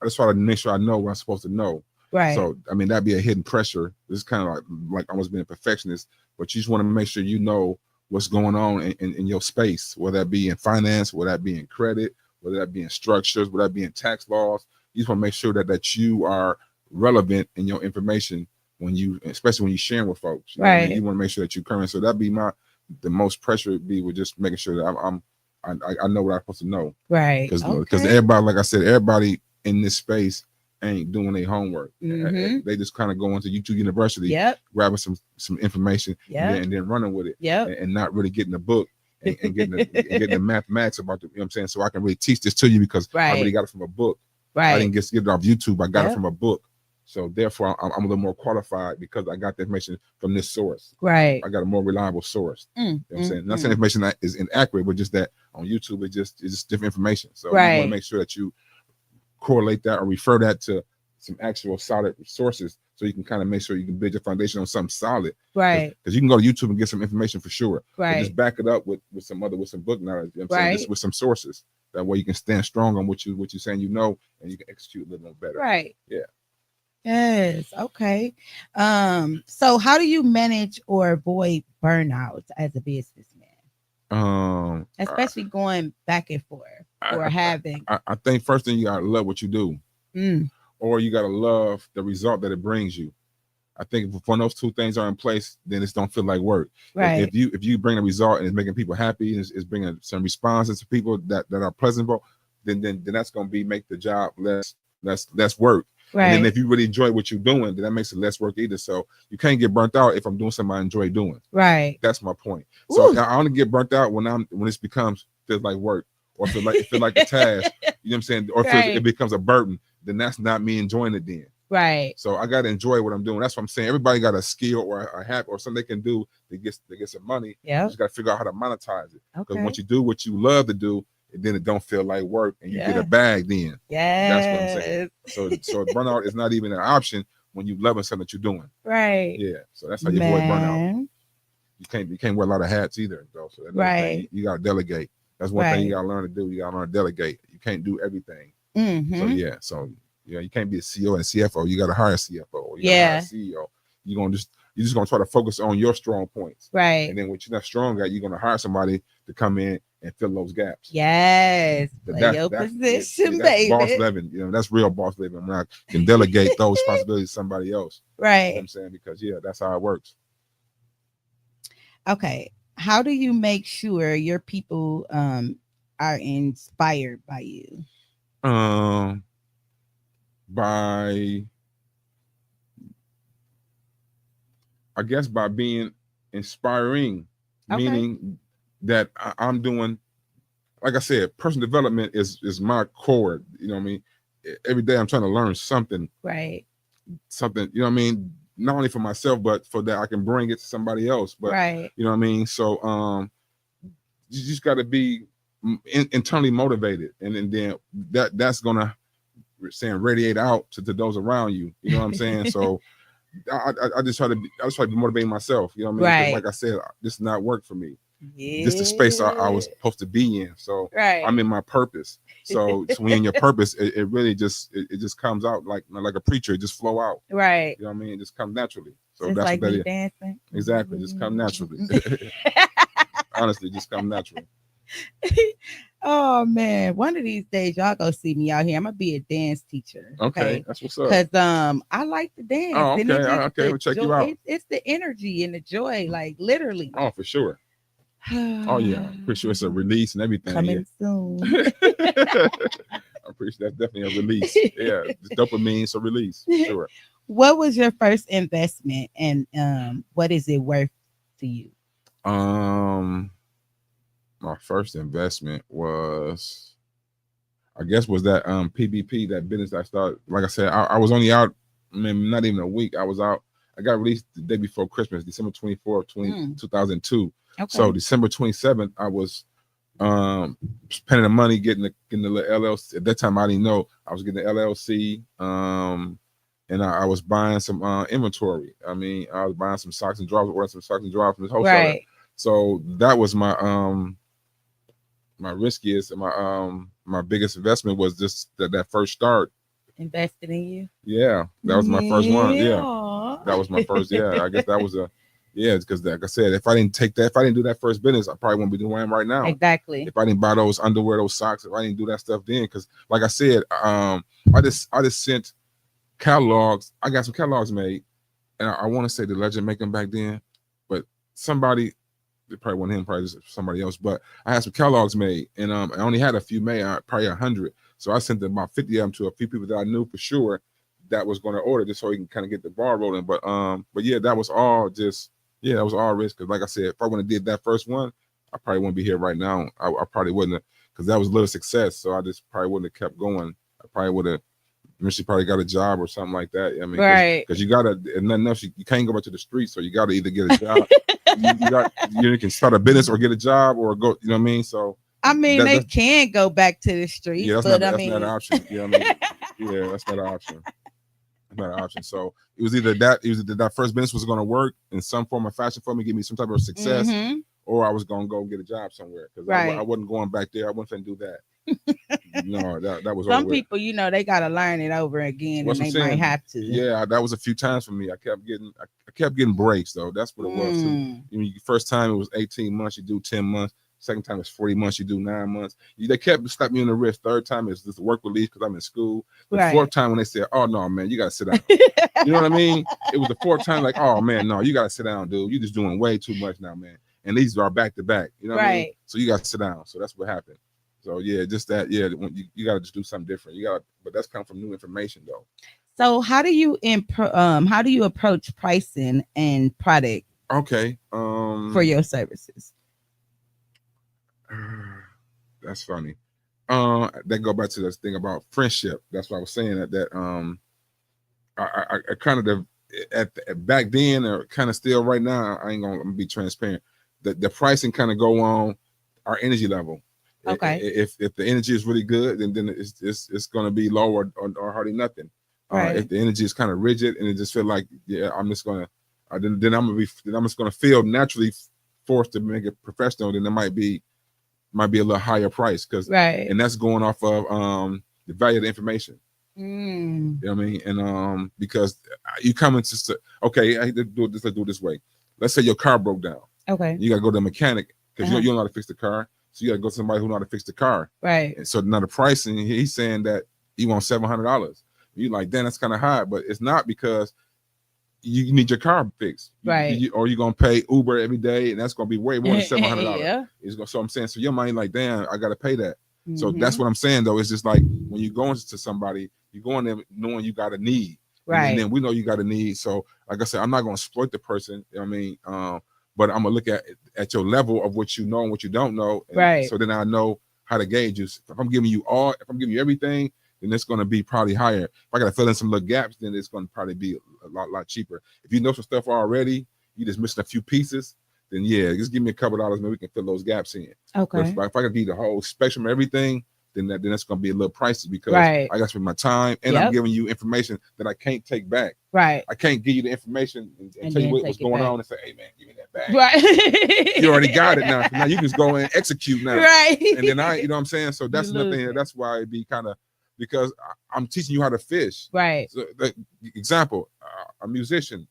[SPEAKER 2] I just try to make sure I know what I'm supposed to know.
[SPEAKER 1] Right.
[SPEAKER 2] So I mean, that'd be a hidden pressure. This is kind of like almost being a perfectionist, but you just want to make sure you know what's going on in your space, whether that be in finance, whether that be in credit, whether that be in structures, whether that be in tax laws. You just want to make sure that you are relevant in your information when you, especially when you're sharing with folks. You know what I mean?
[SPEAKER 1] Right.
[SPEAKER 2] You want to make sure that you're current. So that'd be the most pressure would be with just making sure that I know what I'm supposed to know.
[SPEAKER 1] Right.
[SPEAKER 2] Because
[SPEAKER 1] Okay.
[SPEAKER 2] everybody, like I said, everybody in this space ain't doing their homework.
[SPEAKER 1] Mm-hmm.
[SPEAKER 2] They just kind of go into YouTube University,
[SPEAKER 1] Yep.
[SPEAKER 2] grabbing some information,
[SPEAKER 1] Yep.
[SPEAKER 2] and then running with it,
[SPEAKER 1] Yep.
[SPEAKER 2] and not really getting the book and getting the mathematics about the. You know what I'm saying? So I can really teach this to you because I really
[SPEAKER 1] Right.
[SPEAKER 2] got it from a book. I
[SPEAKER 1] Right.
[SPEAKER 2] didn't just get it off YouTube. I got it
[SPEAKER 1] Yep.
[SPEAKER 2] from a book. So therefore, I'm a little more qualified because I got the information from this source.
[SPEAKER 1] Right.
[SPEAKER 2] I got a more reliable source. You know what I'm saying? Not saying
[SPEAKER 1] Mm.
[SPEAKER 2] information that is inaccurate, but just that on YouTube, it's just different information. So you want to
[SPEAKER 1] Right.
[SPEAKER 2] make sure that you correlate that or refer that to some actual solid sources so you can kind of make sure you can build your foundation on something solid.
[SPEAKER 1] Right.
[SPEAKER 2] Because you can go to YouTube and get some information for sure. But just
[SPEAKER 1] Right.
[SPEAKER 2] back it up with some book knowledge. You know what I'm saying? Just
[SPEAKER 1] Right.
[SPEAKER 2] with some sources. That way you can stand strong on what you're saying you know, and you can execute a little more better.
[SPEAKER 1] Right.
[SPEAKER 2] Yeah.
[SPEAKER 1] Yes. Okay. So how do you manage or avoid burnout as a businessman?
[SPEAKER 2] Um, I,
[SPEAKER 1] Especially going back and forth or
[SPEAKER 2] I,
[SPEAKER 1] having
[SPEAKER 2] I think first thing you gotta love what you do,
[SPEAKER 1] mm,
[SPEAKER 2] or you gotta love the result that it brings you. I think if when those two things are in place, then it don't feel like work.
[SPEAKER 1] right.
[SPEAKER 2] If you bring a result and it's making people happy, and it's bringing some responses to people that are pleasurable, then that's gonna be make the job less work. And then
[SPEAKER 1] Right.
[SPEAKER 2] if you really enjoy what you're doing, then that makes it less work either. So you can't get burnt out if I'm doing something I enjoy doing.
[SPEAKER 1] Right.
[SPEAKER 2] That's my point. So
[SPEAKER 1] Ooh.
[SPEAKER 2] I only get burnt out when it becomes feels like work or feel like a task. You know what I'm saying? Or it
[SPEAKER 1] Right.
[SPEAKER 2] becomes a burden. Then that's not me enjoying it. Then
[SPEAKER 1] Right.
[SPEAKER 2] so I gotta enjoy what I'm doing. That's what I'm saying. Everybody got a skill or a habit or something they can do to get some money. You
[SPEAKER 1] Yep.
[SPEAKER 2] just gotta figure out how to monetize it. Because
[SPEAKER 1] Okay.
[SPEAKER 2] once you do what you love to do, then it don't feel like work and you get a
[SPEAKER 1] Yeah.
[SPEAKER 2] bag then. That's what I'm saying.
[SPEAKER 1] Yes.
[SPEAKER 2] So burnout is not even an option when you loving something that you're doing.
[SPEAKER 1] Right.
[SPEAKER 2] Yeah. So that's how you avoid burnout.
[SPEAKER 1] Man.
[SPEAKER 2] You can't wear a lot of hats either though. So another thing,
[SPEAKER 1] Right.
[SPEAKER 2] you gotta delegate. That's one thing you
[SPEAKER 1] Right.
[SPEAKER 2] gotta learn to do. You gotta learn to delegate. You can't do everything. So
[SPEAKER 1] Mm-hmm.
[SPEAKER 2] yeah, you can't be a CEO and a CFO. You got to hire a CFO. You got to hire a
[SPEAKER 1] Yeah.
[SPEAKER 2] CEO. You're just gonna try to focus on your strong points,
[SPEAKER 1] Right.
[SPEAKER 2] and then what you're not strong at, you're gonna hire somebody to come in and fill those gaps.
[SPEAKER 1] Yes. Play your
[SPEAKER 2] That's
[SPEAKER 1] position,
[SPEAKER 2] that's boss
[SPEAKER 1] baby.
[SPEAKER 2] living. That's real boss living. When I can delegate those responsibilities to somebody else. You know what I'm
[SPEAKER 1] Right.
[SPEAKER 2] saying? Because that's how it works.
[SPEAKER 1] Okay. How do you make sure your people are inspired by you?
[SPEAKER 2] Um, by I guess by being inspiring,
[SPEAKER 1] Okay.
[SPEAKER 2] meaning that I'm doing. Like I said, personal development is my core. You know what I mean? Every day I'm trying to learn something,
[SPEAKER 1] Right.
[SPEAKER 2] you know what I mean? Not only for myself, but for that I can bring it to somebody else. But
[SPEAKER 1] Right.
[SPEAKER 2] you know what I mean? So you just got to be internally motivated, and then that's gonna radiate out to those around you. You know what I'm saying? So I just try to be motivating myself. You know what I mean? Because
[SPEAKER 1] Right.
[SPEAKER 2] like I said, this not work for me. This the space I
[SPEAKER 1] Yeah.
[SPEAKER 2] was supposed to be in. So
[SPEAKER 1] Right.
[SPEAKER 2] I'm in my purpose. So when you're in your purpose, it really just it just comes out like a preacher. It just flow out.
[SPEAKER 1] Right.
[SPEAKER 2] You know what I mean? It just comes naturally. So
[SPEAKER 1] Just
[SPEAKER 2] that's what
[SPEAKER 1] like
[SPEAKER 2] that
[SPEAKER 1] me
[SPEAKER 2] is.
[SPEAKER 1] dancing.
[SPEAKER 2] Exactly. Just come naturally. Honestly, just come natural.
[SPEAKER 1] Oh man, one of these days y'all go see me out here. I'm gonna be a dance teacher.
[SPEAKER 2] Okay,
[SPEAKER 1] Okay.
[SPEAKER 2] that's what's up.
[SPEAKER 1] Cause I like to dance
[SPEAKER 2] Oh,
[SPEAKER 1] and
[SPEAKER 2] okay.
[SPEAKER 1] it just
[SPEAKER 2] Okay,
[SPEAKER 1] the
[SPEAKER 2] we'll check
[SPEAKER 1] joy,
[SPEAKER 2] you out.
[SPEAKER 1] it's the energy and the joy, like literally.
[SPEAKER 2] Oh, for sure. Oh yeah, pretty sure it's a release and everything.
[SPEAKER 1] Coming soon.
[SPEAKER 2] Yeah. I'm pretty sure that's definitely a release. Yeah, it's dopamine, so release for sure.
[SPEAKER 1] What was your first investment and what is it worth to you?
[SPEAKER 2] Um, my first investment was, I guess, was that PBP, that business I started. Like I said, I was only out, I mean, not even a week. I was out. I got released the day before Christmas, December 24th, 2002. So
[SPEAKER 1] Okay.
[SPEAKER 2] December 27th, I was spending the money getting the little LLC. At that time, I didn't know I was getting the LLC. And I was buying some inventory. I mean, I was buying some socks and drawers, ordering some socks and drawers from this wholesaler.
[SPEAKER 1] Right.
[SPEAKER 2] So that was my riskiest and my biggest investment was just that first start.
[SPEAKER 1] Invested in you.
[SPEAKER 2] Yeah, that was my first one. Yeah,
[SPEAKER 1] Yeah.
[SPEAKER 2] that was my first. Yeah, I guess that was a. Yeah, because like I said, if I didn't take that, if I didn't do that first business, I probably wouldn't be doing where I am right now.
[SPEAKER 1] Exactly.
[SPEAKER 2] If I didn't buy those underwear, those socks, if I didn't do that stuff then, because like I said, I just sent catalogs. I got some catalogs made, and I want to say the legend make them back then, but somebody, it probably wasn't him, probably just somebody else. But I had some catalogs made, and I only had a few made, probably 100. So I sent about 50 of them to a few people that I knew for sure that was going to order, just so he can kind of get the ball rolling. But yeah, that was all just, yeah, that was all risk. Because like I said, if I wouldn't have did that first one, I probably wouldn't be here right now. I probably wouldn't have, because that was a little success. So I just probably wouldn't have kept going. I probably would have. She probably got a job or something like that. I mean,
[SPEAKER 1] right.
[SPEAKER 2] Because you gotta, and nothing else. You can't go back to the streets, so you gotta either get a job. you can start a business or get a job or go. You know what I mean? So
[SPEAKER 1] I mean, they can go back to the streets,
[SPEAKER 2] yeah,
[SPEAKER 1] but
[SPEAKER 2] that's not an option. You know what I mean? Yeah, that's not an option. That's not an option. So it was either that first business was going to work in some form of fashion for me, give me some type of success, or I was going to go get a job somewhere, because I wasn't going back there. I wasn't going to do that. No, that was
[SPEAKER 1] some people, they got to learn it over again, and they might have to.
[SPEAKER 2] Yeah, that was a few times for me. I kept getting breaks though. That's what it was. First time it was 18 months, you do 10 months. Second time it's 40 months, you do 9 months. They kept slapping me on the wrist. Third time it's just work release because I'm in school. The fourth time when they said, "Oh no, man, you gotta sit down." You know what I mean? It was the fourth time, like, "Oh man, no, you gotta sit down, dude. You're just doing way too much now, man." And these are back to back. You know what I mean? So you gotta sit down. So that's what happened. So yeah, just that. Yeah, you gotta just do something different. But that's come from new information though.
[SPEAKER 1] So how do you approach pricing and product?
[SPEAKER 2] Okay.
[SPEAKER 1] For your services.
[SPEAKER 2] That's funny. That go back to this thing about friendship. That's what I was saying. I kind of back then, or kind of still right now. I ain't gonna be transparent. The pricing kind of go on our energy level.
[SPEAKER 1] Okay.
[SPEAKER 2] If the energy is really good, then it's gonna be low or hardly nothing.
[SPEAKER 1] Right.
[SPEAKER 2] If the energy is kind of rigid and it just feel like, yeah, I'm just gonna then I'm just gonna feel naturally forced to make it professional, then it might be a little higher price, because and that's going off of the value of the information. You know what I mean? And because you come into, okay, let's do it this way. Let's say your car broke down.
[SPEAKER 1] Okay.
[SPEAKER 2] You gotta go to a mechanic because you don't know how to fix the car. So you gotta go to somebody who knows how to fix the car.
[SPEAKER 1] Right.
[SPEAKER 2] And so now the pricing, he's saying that he wants $700. You like, damn, that's kind of high, but it's not, because you need your car fixed,
[SPEAKER 1] right?
[SPEAKER 2] Or you're gonna pay Uber every day, and that's gonna be way more than $700.
[SPEAKER 1] Yeah.
[SPEAKER 2] So I'm saying, so your mind like, damn, I gotta pay that. So that's what I'm saying though. It's just like when you go into somebody, you go in there knowing you got a need,
[SPEAKER 1] right?
[SPEAKER 2] And then we know you got a need. So like I said, I'm not gonna exploit the person. You know what I mean, but I'm gonna look at your level of what you know and what you don't know,
[SPEAKER 1] right?
[SPEAKER 2] So then I know how to gauge you. If I'm giving you everything, then it's going to be probably higher. If I got to fill in some little gaps, then it's going to probably be a lot cheaper. If you know some stuff already, you just missing a few pieces, then yeah, just give me a couple dollars, maybe we can fill those gaps in.
[SPEAKER 1] Okay.
[SPEAKER 2] But if I got to be the whole spectrum of everything, then that's going to be a little pricey, because
[SPEAKER 1] right.
[SPEAKER 2] I got to spend my time, and I'm giving you information that I can't take back.
[SPEAKER 1] Right.
[SPEAKER 2] I can't give you the information and tell you what's going on and say, hey man, give me that back.
[SPEAKER 1] Right.
[SPEAKER 2] You already got it now. So now you can go and execute now.
[SPEAKER 1] Right.
[SPEAKER 2] And then you know what I'm saying? So that's another thing. That's why it'd be kind of, because I'm teaching you how to fish.
[SPEAKER 1] Right.
[SPEAKER 2] So, example, a musician,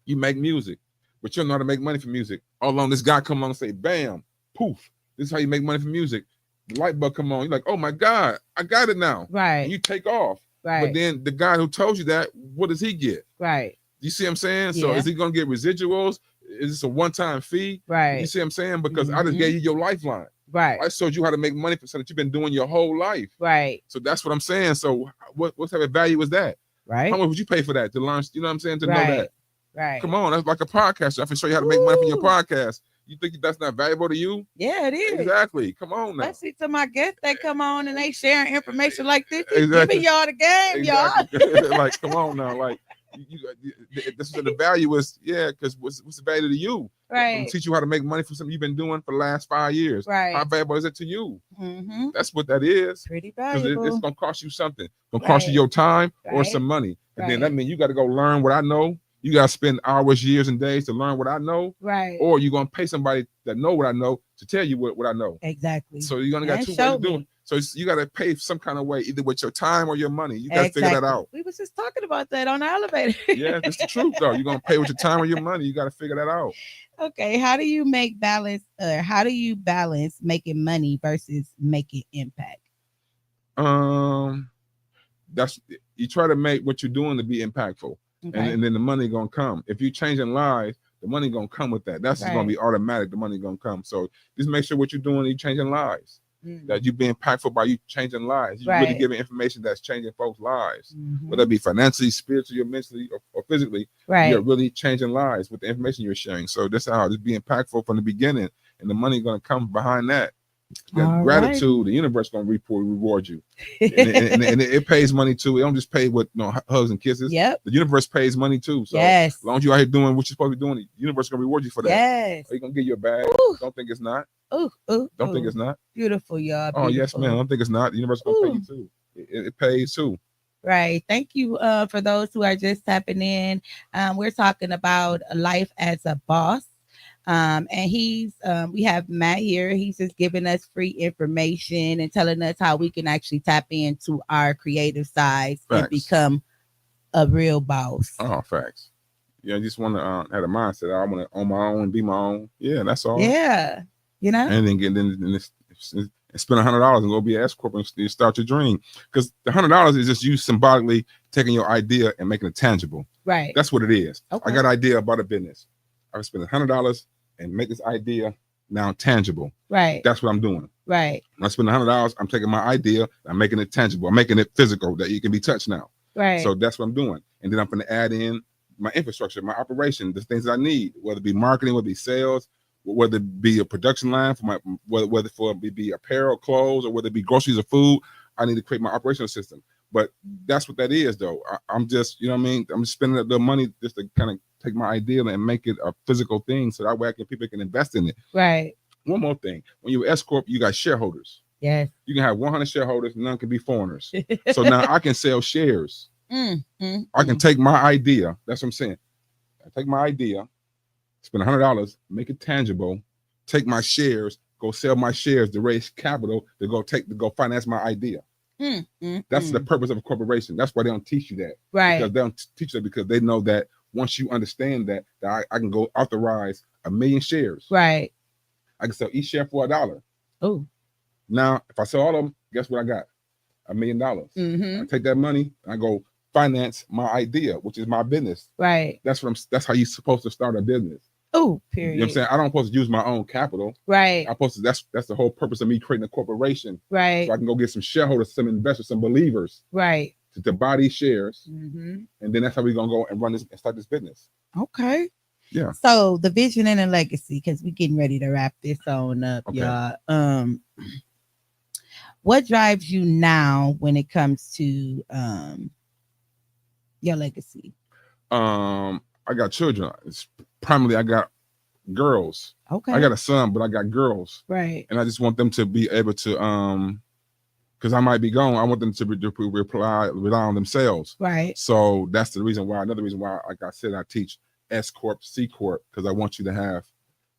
[SPEAKER 2] You make music, but you don't know how to make money from music. All along, this guy come along and say, bam, poof, this is how you make money from music. The light bulb come on. You're like, oh my God, I got it now.
[SPEAKER 1] Right.
[SPEAKER 2] And you take off.
[SPEAKER 1] Right.
[SPEAKER 2] But then the guy who told you that, what does he get?
[SPEAKER 1] Right.
[SPEAKER 2] You see what I'm saying?
[SPEAKER 1] Yeah.
[SPEAKER 2] So is he going to get residuals? Is this a one-time fee?
[SPEAKER 1] Right.
[SPEAKER 2] You see what I'm saying? Because I just gave you your lifeline.
[SPEAKER 1] Right.
[SPEAKER 2] I showed you how to make money for something that you've been doing your whole life.
[SPEAKER 1] Right.
[SPEAKER 2] So that's what I'm saying. So what type of value is that?
[SPEAKER 1] Right.
[SPEAKER 2] How much would you pay for that to learn? You know what I'm saying? To know that.
[SPEAKER 1] Right.
[SPEAKER 2] Come on, that's like a podcast. I can show you how to make money from your podcast. You think that's not valuable to you?
[SPEAKER 1] Yeah, it is.
[SPEAKER 2] Exactly. Come on now.
[SPEAKER 1] Especially to my guests that come on and they sharing information like this.
[SPEAKER 2] Exactly.
[SPEAKER 1] Giving y'all the game,
[SPEAKER 2] exactly. y'all. Like, come on now. Like, this is the value is, because what's the value to you?
[SPEAKER 1] Right.
[SPEAKER 2] I'm teach you how to make money from something you've been doing for the last 5 years.
[SPEAKER 1] Right.
[SPEAKER 2] How valuable is it to you? That's what that is.
[SPEAKER 1] Pretty valuable.
[SPEAKER 2] It's going to cost you something. It's going to cost you your time or some money. And then that means you got to go learn what I know. You got to spend hours, years, and days to learn what I know.
[SPEAKER 1] Right.
[SPEAKER 2] Or you're going to pay somebody that know what I know to tell you what I know.
[SPEAKER 1] Exactly.
[SPEAKER 2] So you're going to got two ways to do it. So you got to pay some kind of way, either with your time or your money. You got to figure that out.
[SPEAKER 1] We was just talking about that on the elevator.
[SPEAKER 2] Yeah, that's the truth, though. You're going to pay with your time or your money. You got to figure that out.
[SPEAKER 1] Okay. How do you how do you balance making money versus making impact?
[SPEAKER 2] That's you try to make what you're doing to be impactful. Okay. And then the money gonna come. If you're changing lives, the money gonna come with that. That's just gonna be automatic. The money gonna come. So just make sure what you're doing, you're changing lives. That you're being impactful by you changing lives. You're really giving information that's changing folks' lives, whether it be financially, spiritually, or mentally, or physically. You're really changing lives with the information you're sharing. So that's how just be impactful from the beginning, and the money gonna come behind that. Gratitude, the universe gonna reward you, and it pays money too. It don't just pay with hugs and kisses.
[SPEAKER 1] Yep.
[SPEAKER 2] The universe pays money too. So as long as you out here doing what you're supposed to be doing, the universe gonna reward you for that.
[SPEAKER 1] Yes.
[SPEAKER 2] Are you gonna give you a bag? Don't think it's not. Don't think it's not.
[SPEAKER 1] Beautiful, y'all. Beautiful.
[SPEAKER 2] Oh yes, man. Don't think it's not. The universe gonna pay you too. It pays too.
[SPEAKER 1] Right. Thank you for those who are just tapping in. We're talking about life as a boss. And we have Matt here. He's just giving us free information and telling us how we can actually tap into our creative sides and become a real boss.
[SPEAKER 2] Oh, facts. Yeah, I just want to have a mindset. I want to own my own, be my own. Yeah, that's all.
[SPEAKER 1] Yeah, and
[SPEAKER 2] then get in spend $100 and go be an S corp and start your dream. Because the $100 is just you symbolically taking your idea and making it tangible.
[SPEAKER 1] Right.
[SPEAKER 2] That's what it is.
[SPEAKER 1] Okay.
[SPEAKER 2] I got an idea about a business. I would spend $100 and make this idea now tangible.
[SPEAKER 1] Right.
[SPEAKER 2] That's what I'm doing.
[SPEAKER 1] Right.
[SPEAKER 2] When I spend $100, I'm taking my idea, I'm making it tangible. I'm making it physical that you can be touched now.
[SPEAKER 1] Right.
[SPEAKER 2] So that's what I'm doing. And then I'm going to add in my infrastructure, my operation, the things that I need, whether it be marketing, whether it be sales, whether it be a production line for whether it be apparel, clothes, or whether it be groceries or food. I need to create my operational system. But that's what that is, though. I'm just, you know what I mean? I'm just spending the money just to kind of take my idea and make it a physical thing, so that way people can invest in it.
[SPEAKER 1] Right.
[SPEAKER 2] One more thing: when you're S corp, you got shareholders.
[SPEAKER 1] Yes.
[SPEAKER 2] You can have 100 shareholders, none can be foreigners. So now I can sell shares. I can take my idea. That's what I'm saying. I take my idea, spend $100, make it tangible, take my shares, go sell my shares to raise capital to go finance my idea. That's the purpose of a corporation. That's why they don't teach you that.
[SPEAKER 1] Right.
[SPEAKER 2] Because they don't teach you that because they know that once you understand that I can go authorize 1 million shares.
[SPEAKER 1] Right.
[SPEAKER 2] I can sell each share for $1.
[SPEAKER 1] Oh.
[SPEAKER 2] Now, if I sell all of them, guess what I got? $1 million. I take that money and I go finance my idea, which is my business.
[SPEAKER 1] Right.
[SPEAKER 2] That's how you're supposed to start a business.
[SPEAKER 1] Oh, period.
[SPEAKER 2] You know what I'm saying? I don't supposed to use my own capital.
[SPEAKER 1] Right.
[SPEAKER 2] That's the whole purpose of me creating a corporation.
[SPEAKER 1] Right.
[SPEAKER 2] So I can go get some shareholders, some investors, some believers.
[SPEAKER 1] Right.
[SPEAKER 2] To buy these shares. And then that's how we're gonna go and run this and start this business.
[SPEAKER 1] Okay.
[SPEAKER 2] Yeah.
[SPEAKER 1] So the vision and the legacy, because we're getting ready to wrap this on up, y'all. What drives you now when it comes to your legacy?
[SPEAKER 2] I got children. Primarily, I got girls.
[SPEAKER 1] Okay.
[SPEAKER 2] I got a son, but I got girls.
[SPEAKER 1] Right.
[SPEAKER 2] And I just want them to be able to, because I might be gone, I want them to rely on themselves.
[SPEAKER 1] Right.
[SPEAKER 2] So that's the reason why. Another reason why, like I said, I teach S corp, C corp, because I want you to have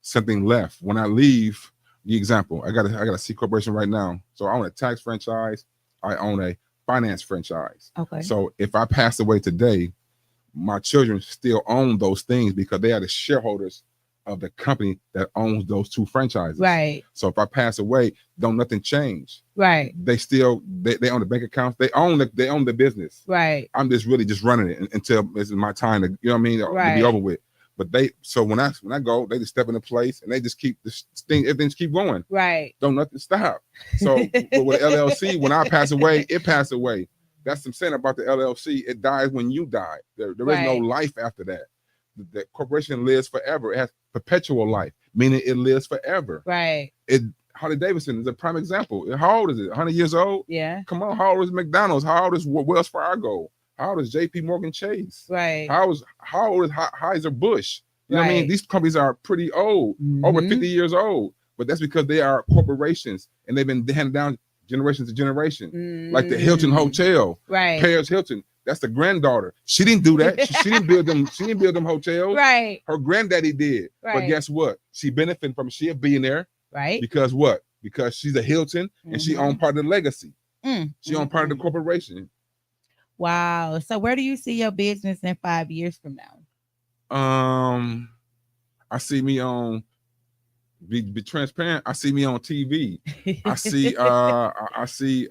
[SPEAKER 2] something left when I leave. The example, I got a C corporation right now. So I own a tax franchise. I own a finance franchise.
[SPEAKER 1] Okay.
[SPEAKER 2] So if I pass away today, my children still own those things because they are the shareholders of the company that owns those two franchises.
[SPEAKER 1] Right.
[SPEAKER 2] So if I pass away, don't nothing change.
[SPEAKER 1] Right.
[SPEAKER 2] They still they own the bank accounts. They own the business.
[SPEAKER 1] Right.
[SPEAKER 2] I'm just really just running it until it's my time to, you know what I mean, to be over with. But so when I go, they just step into place and they just keep this thing, everything just keep going.
[SPEAKER 1] Right.
[SPEAKER 2] Don't nothing stop. So but with LLC, when I pass away, it passed away. That's what I'm saying about the LLC. It dies when you die. There is no life after that. The corporation lives forever. It has perpetual life, meaning it lives forever.
[SPEAKER 1] Right.
[SPEAKER 2] Harley Davidson is a prime example. How old is it? 100 years old?
[SPEAKER 1] Yeah.
[SPEAKER 2] Come on. How old is McDonald's? How old is Wells Fargo? How old is JP Morgan Chase?
[SPEAKER 1] Right.
[SPEAKER 2] How old is Heiser Bush? You know what I mean? These companies are pretty old, over 50 years old. But that's because they are corporations and they've been handed down generation to generation. Like the Hilton Hotel.
[SPEAKER 1] Right.
[SPEAKER 2] Paris Hilton. That's the granddaughter. She didn't do that. She didn't build them. She didn't build them hotels.
[SPEAKER 1] Right.
[SPEAKER 2] Her granddaddy did. But guess what? She benefited from it. She a billionaire.
[SPEAKER 1] Right.
[SPEAKER 2] Because what? Because she's a Hilton and she owned part of the legacy. She owned part of the corporation.
[SPEAKER 1] Wow. So where do you see your business in 5 years from
[SPEAKER 2] now? I see me on be transparent. I see me on TV. I see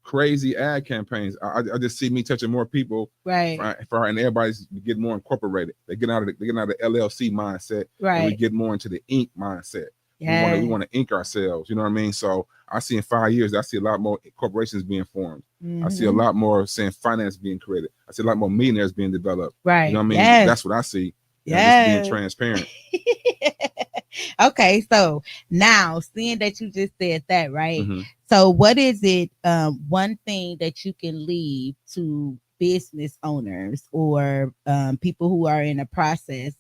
[SPEAKER 2] crazy ad campaigns. I just see me touching more people,
[SPEAKER 1] right?
[SPEAKER 2] And everybody's getting more incorporated. They're getting out of the LLC mindset,
[SPEAKER 1] right?
[SPEAKER 2] And we get more into the Inc. mindset. Yeah. We want to ink ourselves. You know what I mean? So I see in 5 years, I see a lot more corporations being formed. I see a lot more finance being created. I see a lot more millionaires being developed.
[SPEAKER 1] Right.
[SPEAKER 2] You know what I mean? Yes. That's what I see.
[SPEAKER 1] Yeah.
[SPEAKER 2] Just being transparent.
[SPEAKER 1] Okay, so now seeing that you just said that, right? So what is it one thing that you can leave to business owners or people who are in a process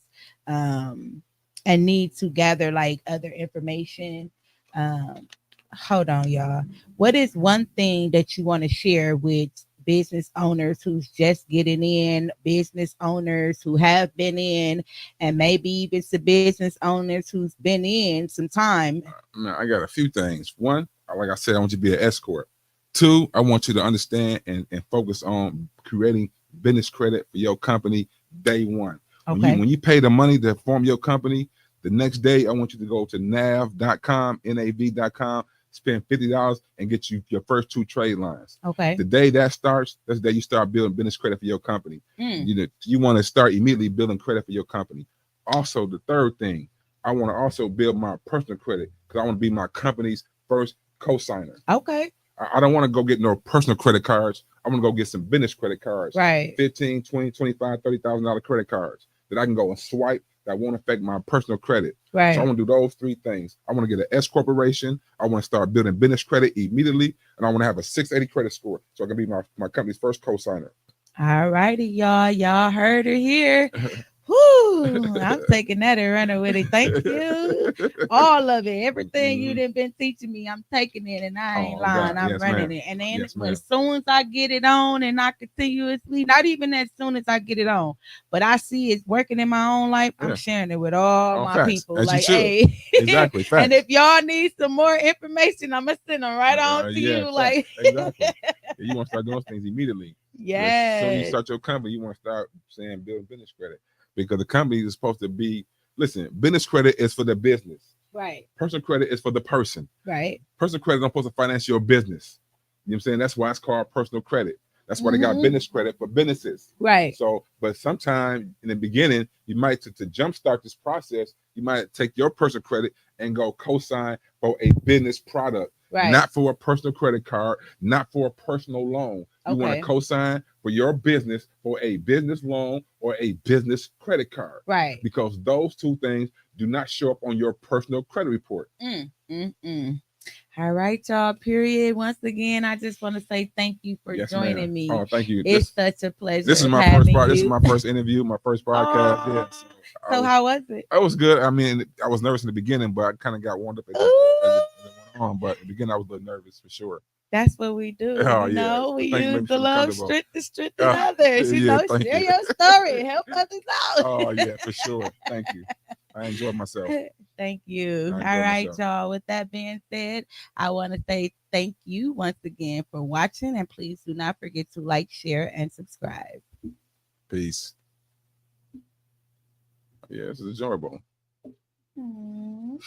[SPEAKER 1] and need to gather like other information? Hold on, y'all. What is one thing that you want to share with business owners who's just getting in, business owners who have been in, and maybe even some business owners who's been in some time?
[SPEAKER 2] I got a few things. One, like I said, I want you to be an escort. Two, I want you to understand and focus on creating business credit for your company day one.
[SPEAKER 1] Okay.
[SPEAKER 2] When you pay the money to form your company, the next day I want you to go to nav.com, nav.com, spend $50 and get you your first 2 trade lines.
[SPEAKER 1] Okay.
[SPEAKER 2] The day that starts, that's the day you start building business credit for your company. You want to start immediately building credit for your company. Also, the third thing, I want to also build my personal credit because I want to be my company's first co-signer.
[SPEAKER 1] Okay.
[SPEAKER 2] I don't want to go get no personal credit cards. I want to go get some business credit cards.
[SPEAKER 1] Right.
[SPEAKER 2] 15, 20, 25, $30,000 credit cards that I can go and swipe that won't affect my personal credit.
[SPEAKER 1] Right.
[SPEAKER 2] So I want to do those 3 things. I want to get an S corporation. I want to start building business credit immediately. And I want to have a 680 credit score. So I can be my company's first co-signer.
[SPEAKER 1] All righty, y'all. Y'all heard it here. Whoo, I'm taking that and running with it. Thank you. All of it. Everything you done been teaching me, I'm taking it and I ain't lying. I'm running it. And then as soon as I get it on and I continuously, not even as soon as I get it on, but I see it's working in my own life, I'm sharing it with all my people.
[SPEAKER 2] As
[SPEAKER 1] like, hey.
[SPEAKER 2] Exactly. Facts.
[SPEAKER 1] And if y'all need some more information, I'm going to send them right on to you. Like,
[SPEAKER 2] exactly. You want to start doing things immediately.
[SPEAKER 1] Yeah.
[SPEAKER 2] As soon as you start your company, you want to start saying build business credit. Because the company is supposed to be, listen, business credit is for the business.
[SPEAKER 1] Right.
[SPEAKER 2] Personal credit is for the person.
[SPEAKER 1] Right.
[SPEAKER 2] Personal credit is not supposed to finance your business. You know what I'm saying? That's why it's called personal credit. That's why they got business credit for businesses.
[SPEAKER 1] Right.
[SPEAKER 2] So, but sometimes in the beginning, you might, to jumpstart this process, you might take your personal credit and go co-sign for a business product. Right. Not for a personal credit card, not for a personal loan. You want to co-sign for your business for a business loan or a business credit card.
[SPEAKER 1] Right.
[SPEAKER 2] Because those 2 things do not show up on your personal credit report.
[SPEAKER 1] All right, y'all. Period. Once again, I just want to say thank you for joining me.
[SPEAKER 2] Oh, thank you.
[SPEAKER 1] It's such a pleasure.
[SPEAKER 2] This is my first part. This is my first interview, my first podcast.
[SPEAKER 1] Oh. So how was it?
[SPEAKER 2] It was good. I mean, I was nervous in the beginning, but I kind of got warmed up as it went on. But in the beginning, I was a little nervous for sure.
[SPEAKER 1] That's what we do.
[SPEAKER 2] Oh,
[SPEAKER 1] you know, we use the love strength to strengthen
[SPEAKER 2] Oh,
[SPEAKER 1] others. You
[SPEAKER 2] yeah,
[SPEAKER 1] know,
[SPEAKER 2] thank
[SPEAKER 1] share
[SPEAKER 2] you.
[SPEAKER 1] your story, help others out.
[SPEAKER 2] Oh yeah, for sure. Thank you. I enjoyed myself.
[SPEAKER 1] Thank you.
[SPEAKER 2] I
[SPEAKER 1] All right,
[SPEAKER 2] myself.
[SPEAKER 1] y'all. With that being said, I want to say thank you once again for watching, and please do not forget to like, share, and subscribe.
[SPEAKER 2] Peace. Yeah, this is enjoyable.
[SPEAKER 1] Mm.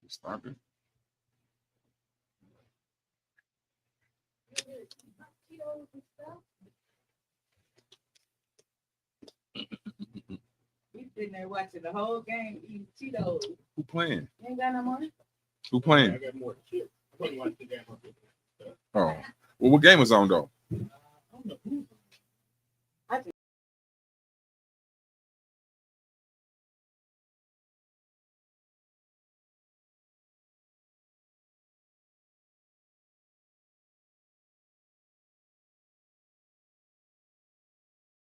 [SPEAKER 2] Starting.
[SPEAKER 1] We sitting there watching the whole game eating Cheetos.
[SPEAKER 2] Who playing?
[SPEAKER 1] You ain't got no more?
[SPEAKER 2] Who playing? Oh, well, what game was on though?